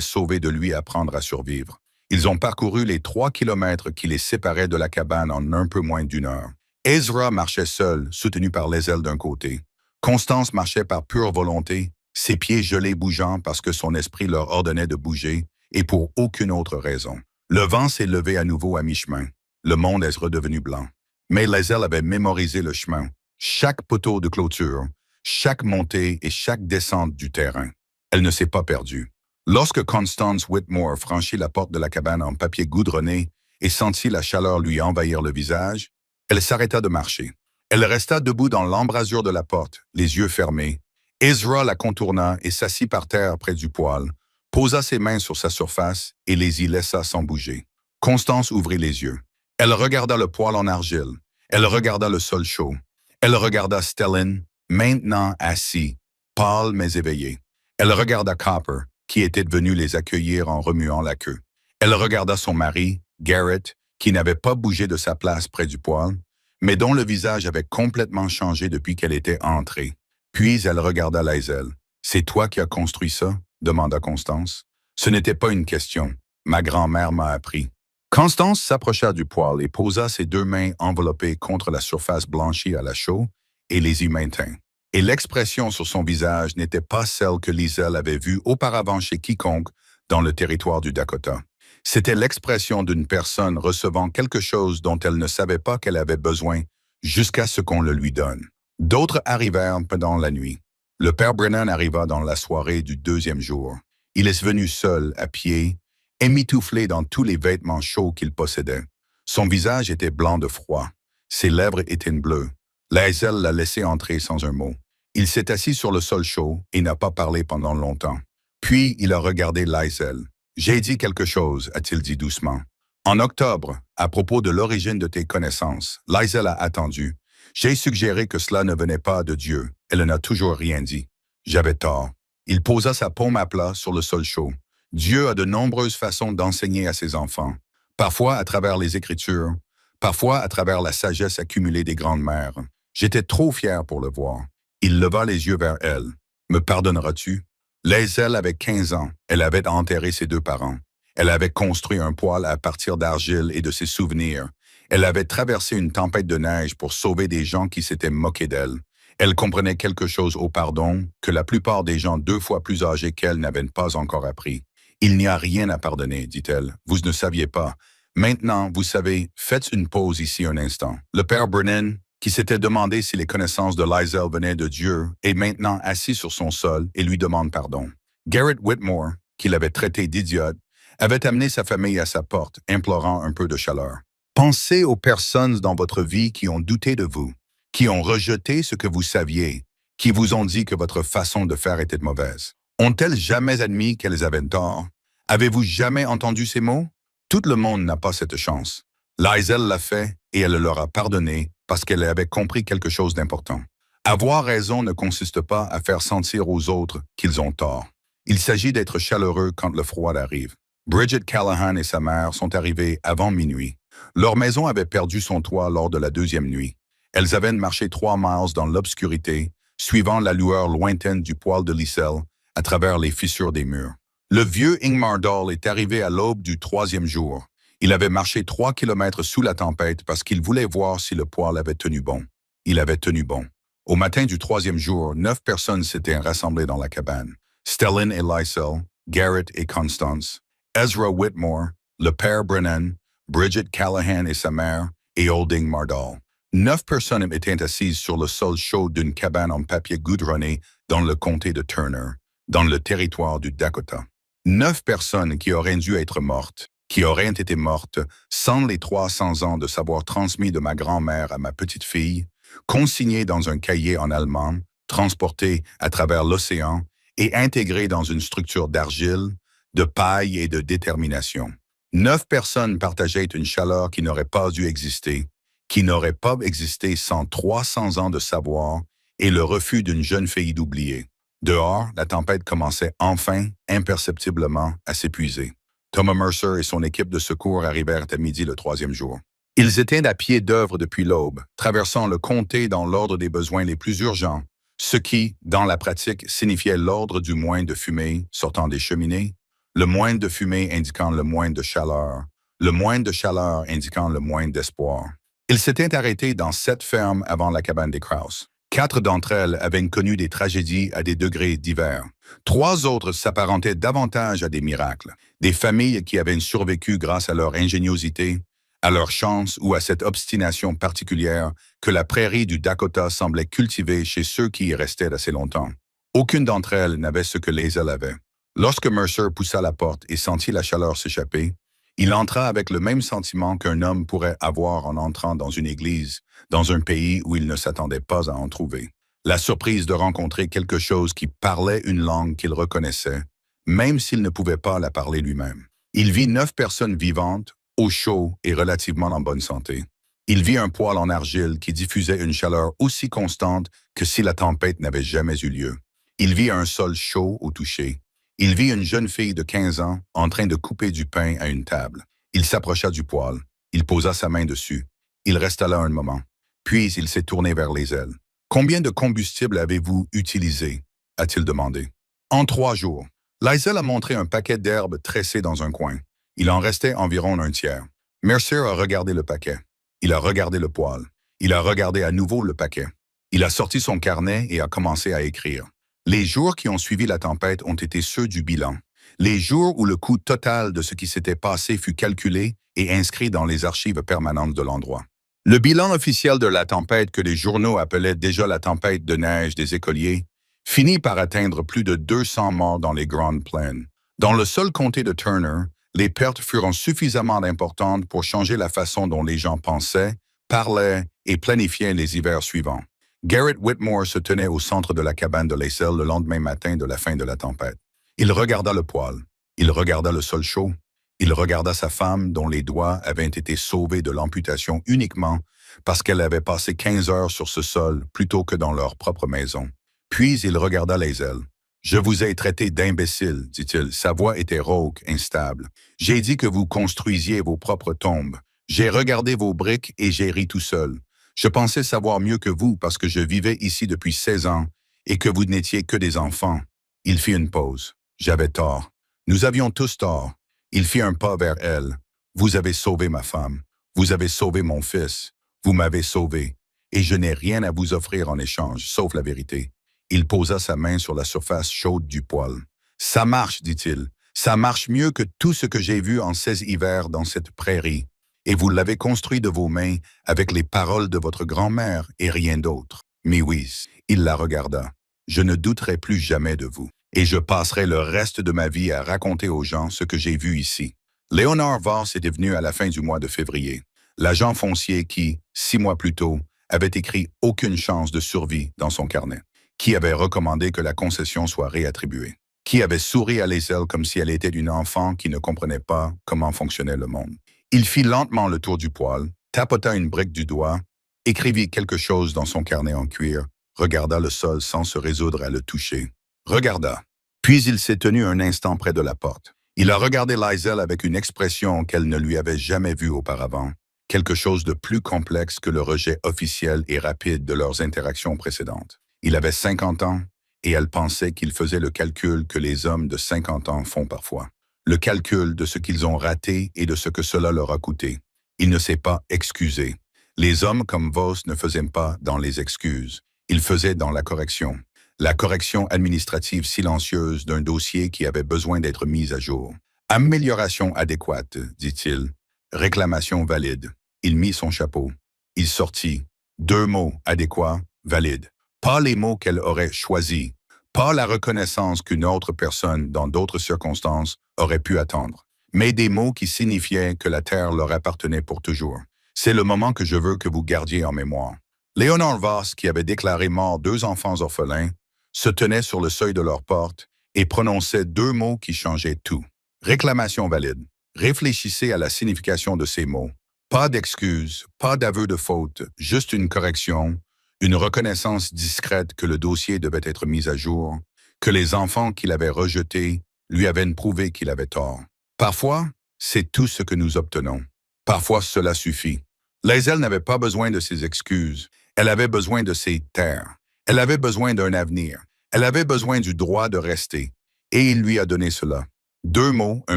sauvé de lui apprendre à survivre. Ils ont parcouru les 3 kilomètres qui les séparaient de la cabane en un peu moins d'1 heure. Ezra marchait seul, soutenu par les ailes d'un côté. Constance marchait par pure volonté, ses pieds gelés bougeant parce que son esprit leur ordonnait de bouger, et pour aucune autre raison. Le vent s'est levé à nouveau à mi-chemin. Le monde est redevenu blanc. Mais les ailes avaient mémorisé le chemin, chaque poteau de clôture, chaque montée et chaque descente du terrain. Elle ne s'est pas perdue. Lorsque Constance Whitmore franchit la porte de la cabane en papier goudronné et sentit la chaleur lui envahir le visage, elle s'arrêta de marcher. Elle resta debout dans l'embrasure de la porte, les yeux fermés. Ezra la contourna et s'assit par terre près du poêle, posa ses mains sur sa surface et les y laissa sans bouger. Constance ouvrit les yeux. Elle regarda le poêle en argile. Elle regarda le sol chaud. Elle regarda Stellan, maintenant assis, pâle mais éveillé. Elle regarda Copper, qui était venu les accueillir en remuant la queue. Elle regarda son mari, Garrett, qui n'avait pas bougé de sa place près du poêle, mais dont le visage avait complètement changé depuis qu'elle était entrée. Puis elle regarda Lysel. « C'est toi qui as construit ça? » demanda Constance. Ce n'était pas une question. Ma grand-mère m'a appris. Constance s'approcha du poêle et posa ses 2 mains enveloppées contre la surface blanchie à la chaux et les y maintint. Et l'expression sur son visage n'était pas celle que Lysel avait vue auparavant chez quiconque dans le territoire du Dakota. C'était l'expression d'une personne recevant quelque chose dont elle ne savait pas qu'elle avait besoin jusqu'à ce qu'on le lui donne. D'autres arrivèrent pendant la nuit. Le père Brennan arriva dans la soirée du 2e jour. Il est venu seul, à pied, émitouflé dans tous les vêtements chauds qu'il possédait. Son visage était blanc de froid. Ses lèvres étaient bleues. Lysel l'a laissé entrer sans un mot. Il s'est assis sur le sol chaud et n'a pas parlé pendant longtemps. Puis il a regardé Lysel. « J'ai dit quelque chose, a-t-il dit doucement. En octobre, à propos de l'origine de tes connaissances, Lysel a attendu. J'ai suggéré que cela ne venait pas de Dieu. Elle n'a toujours rien dit. J'avais tort. Il posa sa paume à plat sur le sol chaud. Dieu a de nombreuses façons d'enseigner à ses enfants. Parfois à travers les Écritures, parfois à travers la sagesse accumulée des grandes-mères. J'étais trop fier pour le voir. Il leva les yeux vers elle. « Me pardonneras-tu? » Lysel avait 15 ans. Elle avait enterré ses 2 parents. Elle avait construit un poêle à partir d'argile et de ses souvenirs. Elle avait traversé une tempête de neige pour sauver des gens qui s'étaient moqués d'elle. Elle comprenait quelque chose au pardon que la plupart des gens 2 fois plus âgés qu'elle n'avaient pas encore appris. « Il n'y a rien à pardonner, dit-elle. Vous ne saviez pas. Maintenant, vous savez, faites une pause ici un instant. » Le père Brennan, qui s'était demandé si les connaissances de Lysel venaient de Dieu, est maintenant assis sur son sol et lui demande pardon. Garrett Whitmore, qui l'avait traité d'idiote, avait amené sa famille à sa porte, implorant un peu de chaleur. Pensez aux personnes dans votre vie qui ont douté de vous, qui ont rejeté ce que vous saviez, qui vous ont dit que votre façon de faire était mauvaise. Ont-elles jamais admis qu'elles avaient tort? Avez-vous jamais entendu ces mots? Tout le monde n'a pas cette chance. Lysel l'a fait et elle leur a pardonné parce qu'elle avait compris quelque chose d'important. Avoir raison ne consiste pas à faire sentir aux autres qu'ils ont tort. Il s'agit d'être chaleureux quand le froid arrive. Bridget Callahan et sa mère sont arrivées avant minuit. Leur maison avait perdu son toit lors de la deuxième nuit. Elles avaient marché 3 miles dans l'obscurité, suivant la lueur lointaine du poêle de Liesel à travers les fissures des murs. Le vieux Ingmar Dahl est arrivé à l'aube du troisième jour. Il avait marché 3 kilomètres sous la tempête parce qu'il voulait voir si le poêle avait tenu bon. Il avait tenu bon. Au matin du troisième jour, 9 personnes s'étaient rassemblées dans la cabane. Stellan et Liesel, Garrett et Constance, Ezra Whitmore, le père Brennan, Bridget Callahan et sa mère, et Old Ingmar Dahl. 9 personnes étaient assises sur le sol chaud d'une cabane en papier goudronné dans le comté de Turner, dans le territoire du Dakota. 9 personnes qui auraient dû être mortes, qui auraient été mortes sans les 300 ans de savoir transmis de ma grand-mère à ma petite-fille, consignées dans un cahier en allemand, transportées à travers l'océan et intégrées dans une structure d'argile, de paille et de détermination. 9 personnes partageaient une chaleur qui n'aurait pas dû exister, qui n'aurait pas existé sans 300 ans de savoir et le refus d'une jeune fille d'oublier. Dehors, la tempête commençait enfin, imperceptiblement, à s'épuiser. Thomas Mercer et son équipe de secours arrivèrent à midi le troisième jour. Ils étaient à pied d'œuvre depuis l'aube, traversant le comté dans l'ordre des besoins les plus urgents, ce qui, dans la pratique, signifiait l'ordre du moins de fumée sortant des cheminées, le moins de fumée indiquant le moins de chaleur, le moins de chaleur indiquant le moins d'espoir. Ils s'étaient arrêtés dans 7 fermes avant la cabane des Krause. 4 d'entre elles avaient connu des tragédies à des degrés divers. 3 autres s'apparentaient davantage à des miracles, des familles qui avaient survécu grâce à leur ingéniosité, à leur chance ou à cette obstination particulière que la prairie du Dakota semblait cultiver chez ceux qui y restaient assez longtemps. Aucune d'entre elles n'avait ce que Liesel avait. Lorsque Mercer poussa la porte et sentit la chaleur s'échapper, il entra avec le même sentiment qu'un homme pourrait avoir en entrant dans une église, dans un pays où il ne s'attendait pas à en trouver. La surprise de rencontrer quelque chose qui parlait une langue qu'il reconnaissait, même s'il ne pouvait pas la parler lui-même. Il vit 9 personnes vivantes, au chaud et relativement en bonne santé. Il vit un poêle en argile qui diffusait une chaleur aussi constante que si la tempête n'avait jamais eu lieu. Il vit un sol chaud au toucher. Il vit une jeune fille de 15 ans en train de couper du pain à une table. Il s'approcha du poêle. Il posa sa main dessus. Il resta là un moment. Puis il s'est tourné vers Liesel. « Combien de combustible avez-vous utilisé ?» a-t-il demandé. « En 3 jours. » Liesel a montré un paquet d'herbes tressées dans un coin. Il en restait environ un tiers. Mercer a regardé le paquet. Il a regardé le poêle. Il a regardé à nouveau le paquet. Il a sorti son carnet et a commencé à écrire. Les jours qui ont suivi la tempête ont été ceux du bilan. Les jours où le coût total de ce qui s'était passé fut calculé et inscrit dans les archives permanentes de l'endroit. Le bilan officiel de la tempête que les journaux appelaient déjà la tempête de neige des écoliers finit par atteindre plus de 200 morts dans les Grandes Plaines. Dans le seul comté de Turner, les pertes furent suffisamment importantes pour changer la façon dont les gens pensaient, parlaient et planifiaient les hivers suivants. Garrett Whitmore se tenait au centre de la cabane de Liesel le lendemain matin de la fin de la tempête. Il regarda le poêle. Il regarda le sol chaud. Il regarda sa femme dont les doigts avaient été sauvés de l'amputation uniquement parce qu'elle avait passé 15 heures sur ce sol plutôt que dans leur propre maison. Puis il regarda Liesel. « Je vous ai traité d'imbécile, dit-il. Sa voix était rauque, instable. J'ai dit que vous construisiez vos propres tombes. J'ai regardé vos briques et j'ai ri tout seul. Je pensais savoir mieux que vous parce que je vivais ici depuis 16 ans et que vous n'étiez que des enfants. » Il fit une pause. J'avais tort. Nous avions tous tort. Il fit un pas vers elle. Vous avez sauvé ma femme. Vous avez sauvé mon fils. Vous m'avez sauvé. Et je n'ai rien à vous offrir en échange, sauf la vérité. Il posa sa main sur la surface chaude du poêle. Ça marche, dit-il. Ça marche mieux que tout ce que j'ai vu en 16 hivers dans cette prairie. Et vous l'avez construit de vos mains avec les paroles de votre grand-mère et rien d'autre. Mais oui, il la regarda. Je ne douterai plus jamais de vous. Et je passerai le reste de ma vie à raconter aux gens ce que j'ai vu ici. Léonard Voss était venu à la fin du mois de février. L'agent foncier qui, 6 mois plus tôt, avait écrit « aucune chance de survie » dans son carnet. Qui avait recommandé que la concession soit réattribuée. Qui avait souri à Liesel comme si elle était une enfant qui ne comprenait pas comment fonctionnait le monde. Il fit lentement le tour du poêle, tapota une brique du doigt, écrivit quelque chose dans son carnet en cuir, regarda le sol sans se résoudre à le toucher. Regarda. Puis il s'est tenu un instant près de la porte. Il a regardé Liesel avec une expression qu'elle ne lui avait jamais vue auparavant, quelque chose de plus complexe que le rejet officiel et rapide de leurs interactions précédentes. Il avait 50 ans et elle pensait qu'il faisait le calcul que les hommes de 50 ans font parfois. Le calcul de ce qu'ils ont raté et de ce que cela leur a coûté. Il ne s'est pas excusé. Les hommes comme Vos ne faisaient pas dans les excuses. Ils faisaient dans la correction. La correction administrative silencieuse d'un dossier qui avait besoin d'être mis à jour. Amélioration adéquate, dit-il. Réclamation valide. Il mit son chapeau. Il sortit. 2 mots adéquats, valides. Pas les mots qu'elle aurait choisis. Pas la reconnaissance qu'une autre personne, dans d'autres circonstances, aurait pu attendre. Mais des mots qui signifiaient que la terre leur appartenait pour toujours. C'est le moment que je veux que vous gardiez en mémoire. Leonard Voss, qui avait déclaré mort 2 enfants orphelins, se tenait sur le seuil de leur porte et prononçait 2 mots qui changeaient tout. Réclamation valide. Réfléchissez à la signification de ces mots. Pas d'excuses, pas d'aveu de faute, juste une correction, une reconnaissance discrète que le dossier devait être mis à jour, que les enfants qu'il avait rejetés lui avaient prouvé qu'il avait tort. Parfois, c'est tout ce que nous obtenons. Parfois, cela suffit. Laïsel n'avait pas besoin de ses excuses. Elle avait besoin de ses terres. Elle avait besoin d'un avenir. Elle avait besoin du droit de rester. Et il lui a donné cela. 2 mots, un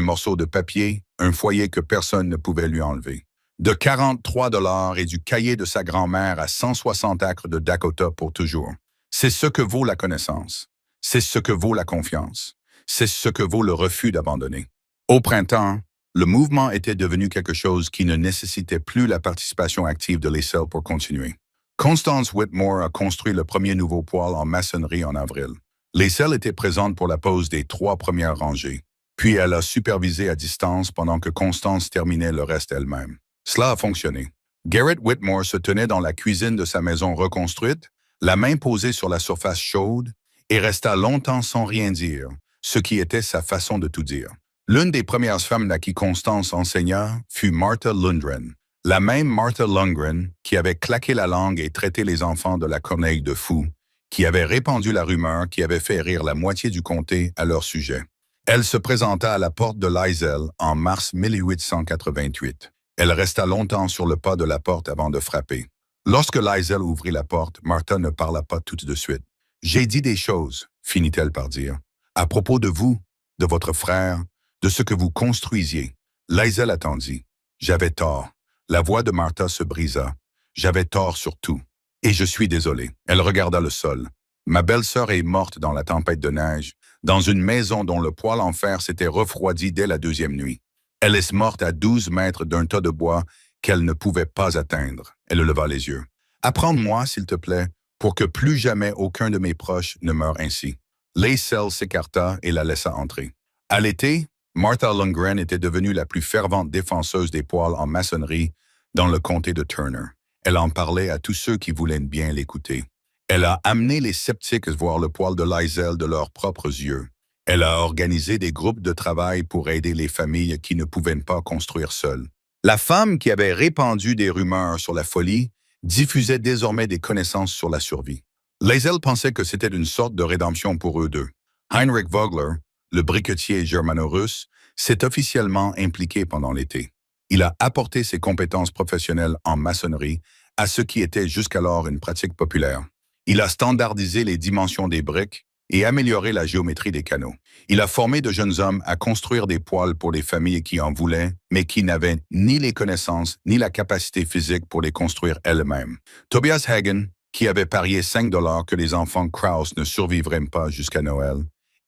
morceau de papier, un foyer que personne ne pouvait lui enlever. De 43 $ et du cahier de sa grand-mère à 160 acres de Dakota pour toujours. C'est ce que vaut la connaissance. C'est ce que vaut la confiance. C'est ce que vaut le refus d'abandonner. Au printemps, le mouvement était devenu quelque chose qui ne nécessitait plus la participation active de Laïsel pour continuer. Constance Whitmore a construit le premier nouveau poêle en maçonnerie en avril. Laïsel était présente pour la pose des 3 premières rangées. Puis elle a supervisé à distance pendant que Constance terminait le reste elle-même. Cela a fonctionné. Garrett Whitmore se tenait dans la cuisine de sa maison reconstruite, la main posée sur la surface chaude, et resta longtemps sans rien dire, ce qui était sa façon de tout dire. L'une des premières femmes à qui Constance enseigna fut Martha Lundgren, la même Martha Lundgren qui avait claqué la langue et traité les enfants de la corneille de fous, qui avait répandu la rumeur qui avait fait rire la moitié du comté à leur sujet. Elle se présenta à la porte de Laïsel en mars 1888. Elle resta longtemps sur le pas de la porte avant de frapper. Lorsque Laïsel ouvrit la porte, Martha ne parla pas tout de suite. « J'ai dit des choses, finit-elle par dire, à propos de vous, de votre frère, de ce que vous construisiez. » Laïsel attendit. « J'avais tort. » La voix de Martha se brisa. « J'avais tort sur tout. Et je suis désolé. » Elle regarda le sol. « Ma belle-sœur est morte dans la tempête de neige, dans une maison dont le poêle en fer s'était refroidi dès la 2e nuit. Elle est morte à 12 mètres d'un tas de bois qu'elle ne pouvait pas atteindre. » Elle leva les yeux. « Apprends-moi, s'il te plaît, pour que plus jamais aucun de mes proches ne meure ainsi. » Laïsel s'écarta et la laissa entrer. À l'été, Martha Lundgren était devenue la plus fervente défenseuse des poêles en maçonnerie dans le comté de Turner. Elle en parlait à tous ceux qui voulaient bien l'écouter. Elle a amené les sceptiques voir le poêle de Laïsel de leurs propres yeux. Elle a organisé des groupes de travail pour aider les familles qui ne pouvaient pas construire seules. La femme qui avait répandu des rumeurs sur la folie diffusait désormais des connaissances sur la survie. Laïsel pensait que c'était une sorte de rédemption pour eux deux. Heinrich Vogler, le briquetier germano-russe, s'est officiellement impliqué pendant l'été. Il a apporté ses compétences professionnelles en maçonnerie à ce qui était jusqu'alors une pratique populaire. Il a standardisé les dimensions des briques et amélioré la géométrie des canaux. Il a formé de jeunes hommes à construire des poêles pour les familles qui en voulaient, mais qui n'avaient ni les connaissances ni la capacité physique pour les construire elles-mêmes. Tobias Hagen, qui avait parié 5 $ que les enfants Krauss ne survivraient pas jusqu'à Noël,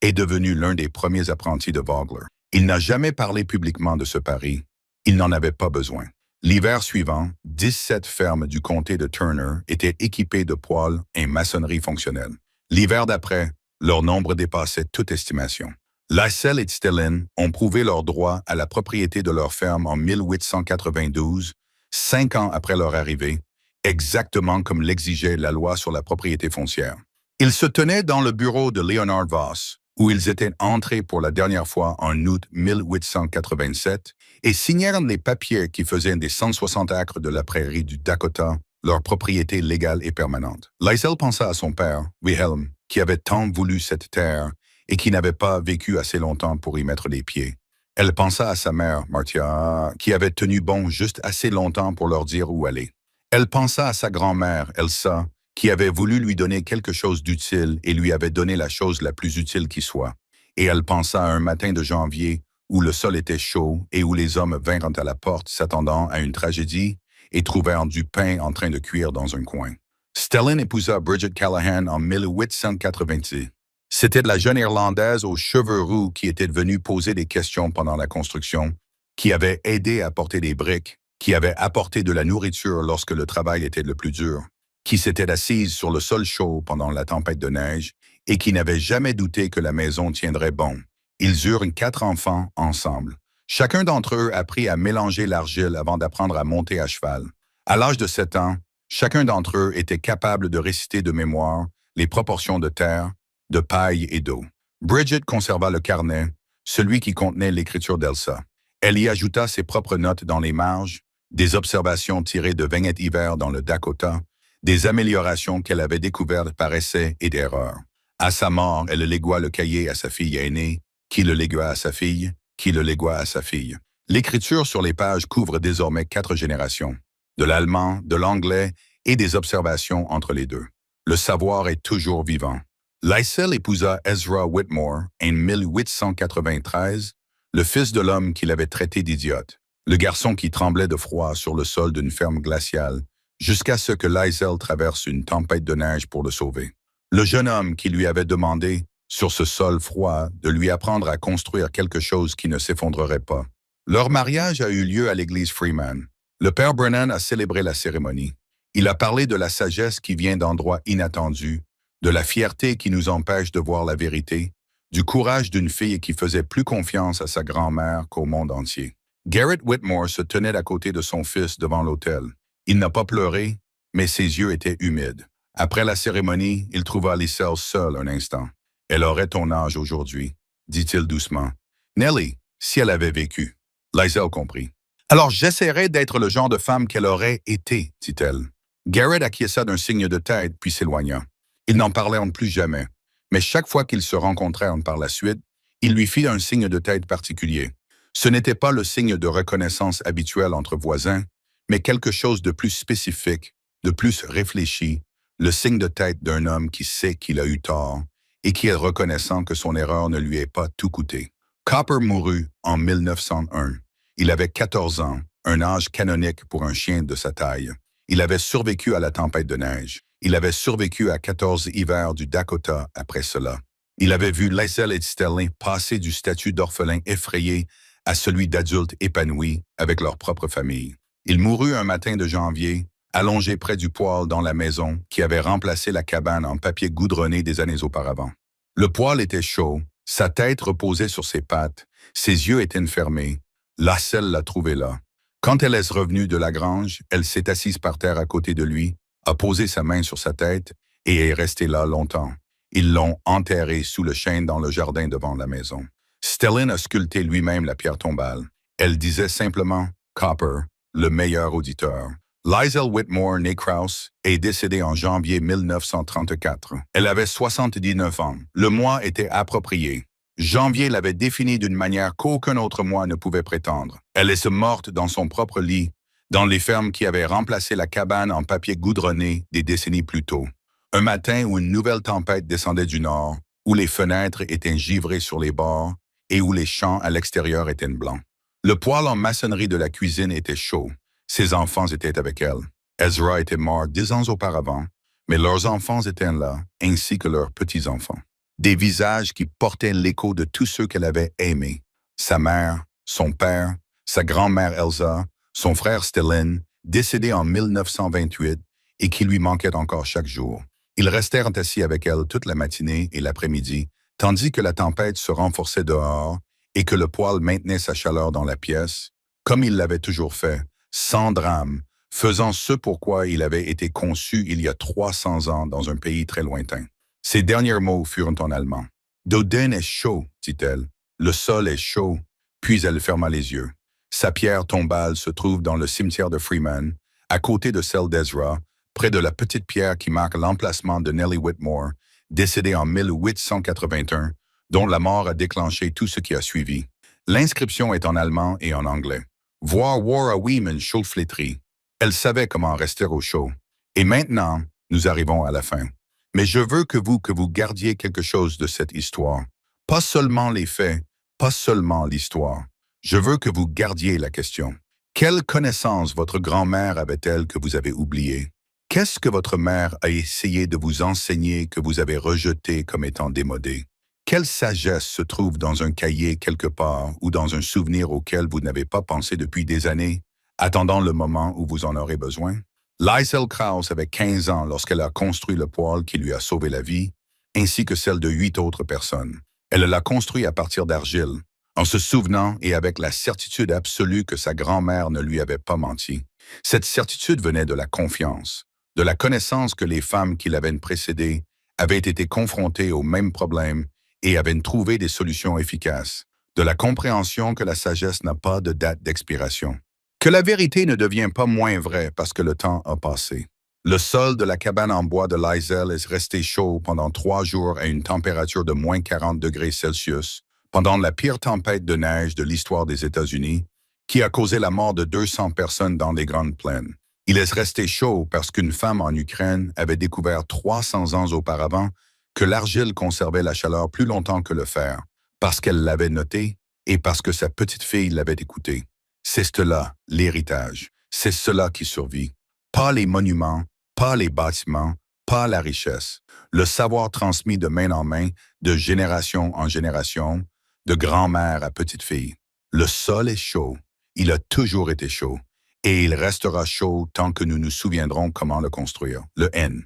est devenu l'un des premiers apprentis de Vogler. Il n'a jamais parlé publiquement de ce pari. Il n'en avait pas besoin. L'hiver suivant, 17 fermes du comté de Turner étaient équipées de poêles et maçonnerie fonctionnelle. L'hiver d'après, leur nombre dépassait toute estimation. Laïsel et Stellin ont prouvé leur droit à la propriété de leur ferme en 1892, 5 ans après leur arrivée, exactement comme l'exigeait la loi sur la propriété foncière. Ils se tenaient dans le bureau de Leonard Voss, où ils étaient entrés pour la dernière fois en août 1887, et signèrent les papiers qui faisaient des 160 acres de la prairie du Dakota leur propriété légale et permanente. Laïsel pensa à son père, Wilhelm, qui avait tant voulu cette terre et qui n'avait pas vécu assez longtemps pour y mettre les pieds. Elle pensa à sa mère, Marcia, qui avait tenu bon juste assez longtemps pour leur dire où aller. Elle pensa à sa grand-mère, Elsa, qui avait voulu lui donner quelque chose d'utile et lui avait donné la chose la plus utile qui soit. Et elle pensa à un matin de janvier où le sol était chaud et où les hommes vinrent à la porte s'attendant à une tragédie et trouvèrent du pain en train de cuire dans un coin. Stellan épousa Bridget Callahan en 1886. C'était la jeune Irlandaise aux cheveux roux qui était venue poser des questions pendant la construction, qui avait aidé à porter des briques, qui avait apporté de la nourriture lorsque le travail était le plus dur, qui s'était assise sur le sol chaud pendant la tempête de neige et qui n'avait jamais douté que la maison tiendrait bon. Ils eurent 4 enfants ensemble. Chacun d'entre eux apprit à mélanger l'argile avant d'apprendre à monter à cheval. À l'âge de 7 ans, chacun d'entre eux était capable de réciter de mémoire les proportions de terre, de paille et d'eau. Bridget conserva le carnet, celui qui contenait l'écriture d'Elsa. Elle y ajouta ses propres notes dans les marges, des observations tirées de vignettes hiver dans le Dakota, des améliorations qu'elle avait découvertes par essai et d'erreur. À sa mort, elle légua le cahier à sa fille aînée, qui le légua à sa fille, qui le légua à sa fille. L'écriture sur les pages couvre désormais 4 générations, de l'allemand, de l'anglais et des observations entre les deux. Le savoir est toujours vivant. Lysel épousa Ezra Whitmore en 1893, le fils de l'homme qu'il avait traité d'idiote, le garçon qui tremblait de froid sur le sol d'une ferme glaciale, jusqu'à ce que Lysel traverse une tempête de neige pour le sauver. Le jeune homme qui lui avait demandé, sur ce sol froid, de lui apprendre à construire quelque chose qui ne s'effondrerait pas. Leur mariage a eu lieu à l'église Freeman. Le père Brennan a célébré la cérémonie. Il a parlé de la sagesse qui vient d'endroits inattendus, de la fierté qui nous empêche de voir la vérité, du courage d'une fille qui faisait plus confiance à sa grand-mère qu'au monde entier. Garrett Whitmore se tenait à côté de son fils devant l'autel. Il n'a pas pleuré, mais ses yeux étaient humides. Après la cérémonie, il trouva Lysel seule un instant. « Elle aurait ton âge aujourd'hui, » dit-il doucement. « Nellie, si elle avait vécu. » Lysel comprit. « Alors j'essaierai d'être le genre de femme qu'elle aurait été, dit-elle. » Garrett acquiesça d'un signe de tête puis s'éloigna. Ils n'en parlèrent plus jamais, mais chaque fois qu'ils se rencontrèrent par la suite, il lui fit un signe de tête particulier. Ce n'était pas le signe de reconnaissance habituel entre voisins, mais quelque chose de plus spécifique, de plus réfléchi, le signe de tête d'un homme qui sait qu'il a eu tort et qui est reconnaissant que son erreur ne lui ait pas tout coûté. Copper mourut en 1901. Il avait 14 ans, un âge canonique pour un chien de sa taille. Il avait survécu à la tempête de neige. Il avait survécu à 14 hivers du Dakota après cela. Il avait vu Lysel et Stellan passer du statut d'orphelin effrayé à celui d'adulte épanoui avec leur propre famille. Il mourut un matin de janvier, allongé près du poêle dans la maison qui avait remplacé la cabane en papier goudronné des années auparavant. Le poêle était chaud, sa tête reposait sur ses pattes, ses yeux étaient fermés. Lysel l'a trouvé là. Quand elle est revenue de la grange, elle s'est assise par terre à côté de lui, a posé sa main sur sa tête et est restée là longtemps. Ils l'ont enterré sous le chêne dans le jardin devant la maison. Stellan a sculpté lui-même la pierre tombale. Elle disait simplement « Copper, le meilleur auditeur ». Lysel Whitmore, née Krause, est décédée en janvier 1934. Elle avait 79 ans. Le mois était approprié. Janvier l'avait définie d'une manière qu'aucun autre mois ne pouvait prétendre. Elle est morte dans son propre lit, dans les fermes qui avaient remplacé la cabane en papier goudronné des décennies plus tôt. Un matin où une nouvelle tempête descendait du nord, où les fenêtres étaient givrées sur les bords et où les champs à l'extérieur étaient blancs. Le poêle en maçonnerie de la cuisine était chaud. Ses enfants étaient avec elle. Ezra était mort 10 ans auparavant, mais leurs enfants étaient là, ainsi que leurs petits-enfants. Des visages qui portaient l'écho de tous ceux qu'elle avait aimés. Sa mère, son père, sa grand-mère Elsa, son frère Stellan, décédé en 1928 et qui lui manquait encore chaque jour. Ils restèrent assis avec elle toute la matinée et l'après-midi, tandis que la tempête se renforçait dehors et que le poêle maintenait sa chaleur dans la pièce, comme il l'avait toujours fait, sans drame, faisant ce pourquoi il avait été conçu il y a 300 ans dans un pays très lointain. Ses derniers mots furent en allemand. « Doden est chaud, dit-elle. Le sol est chaud. » Puis elle ferma les yeux. Sa pierre tombale se trouve dans le cimetière de Freeman, à côté de celle d'Ezra, près de la petite pierre qui marque l'emplacement de Nellie Whitmore, décédée en 1881, dont la mort a déclenché tout ce qui a suivi. L'inscription est en allemand et en anglais. Voir War a Women chaud flétri. Elle savait comment rester au chaud. Et maintenant, nous arrivons à la fin. Mais je veux que vous gardiez quelque chose de cette histoire. Pas seulement les faits, pas seulement l'histoire. Je veux que vous gardiez la question. Quelle connaissance votre grand-mère avait-elle que vous avez oubliée? Qu'est-ce que votre mère a essayé de vous enseigner que vous avez rejeté comme étant démodé? Quelle sagesse se trouve dans un cahier quelque part ou dans un souvenir auquel vous n'avez pas pensé depuis des années, attendant le moment où vous en aurez besoin? Liesl Krauss avait 15 ans lorsqu'elle a construit le poêle qui lui a sauvé la vie, ainsi que celle de 8 autres personnes. Elle l'a construit à partir d'argile, en se souvenant et avec la certitude absolue que sa grand-mère ne lui avait pas menti. Cette certitude venait de la confiance, de la connaissance que les femmes qui l'avaient précédée avaient été confrontées aux mêmes problèmes et avaient trouvé des solutions efficaces, de la compréhension que la sagesse n'a pas de date d'expiration, que la vérité ne devient pas moins vraie parce que le temps a passé. Le sol de la cabane en bois de Liesl est resté chaud pendant 3 jours à une température de moins 40 degrés Celsius, pendant la pire tempête de neige de l'histoire des États-Unis, qui a causé la mort de 200 personnes dans les Grandes Plaines. Il est resté chaud parce qu'une femme en Ukraine avait découvert 300 ans auparavant que l'argile conservait la chaleur plus longtemps que le fer, parce qu'elle l'avait noté et parce que sa petite fille l'avait écouté. C'est cela, l'héritage. C'est cela qui survit. Pas les monuments, pas les bâtiments, pas la richesse. Le savoir transmis de main en main, de génération en génération, de grand-mère à petite fille. Le sol est chaud. Il a toujours été chaud. Et il restera chaud tant que nous nous souviendrons comment le construire. Le N.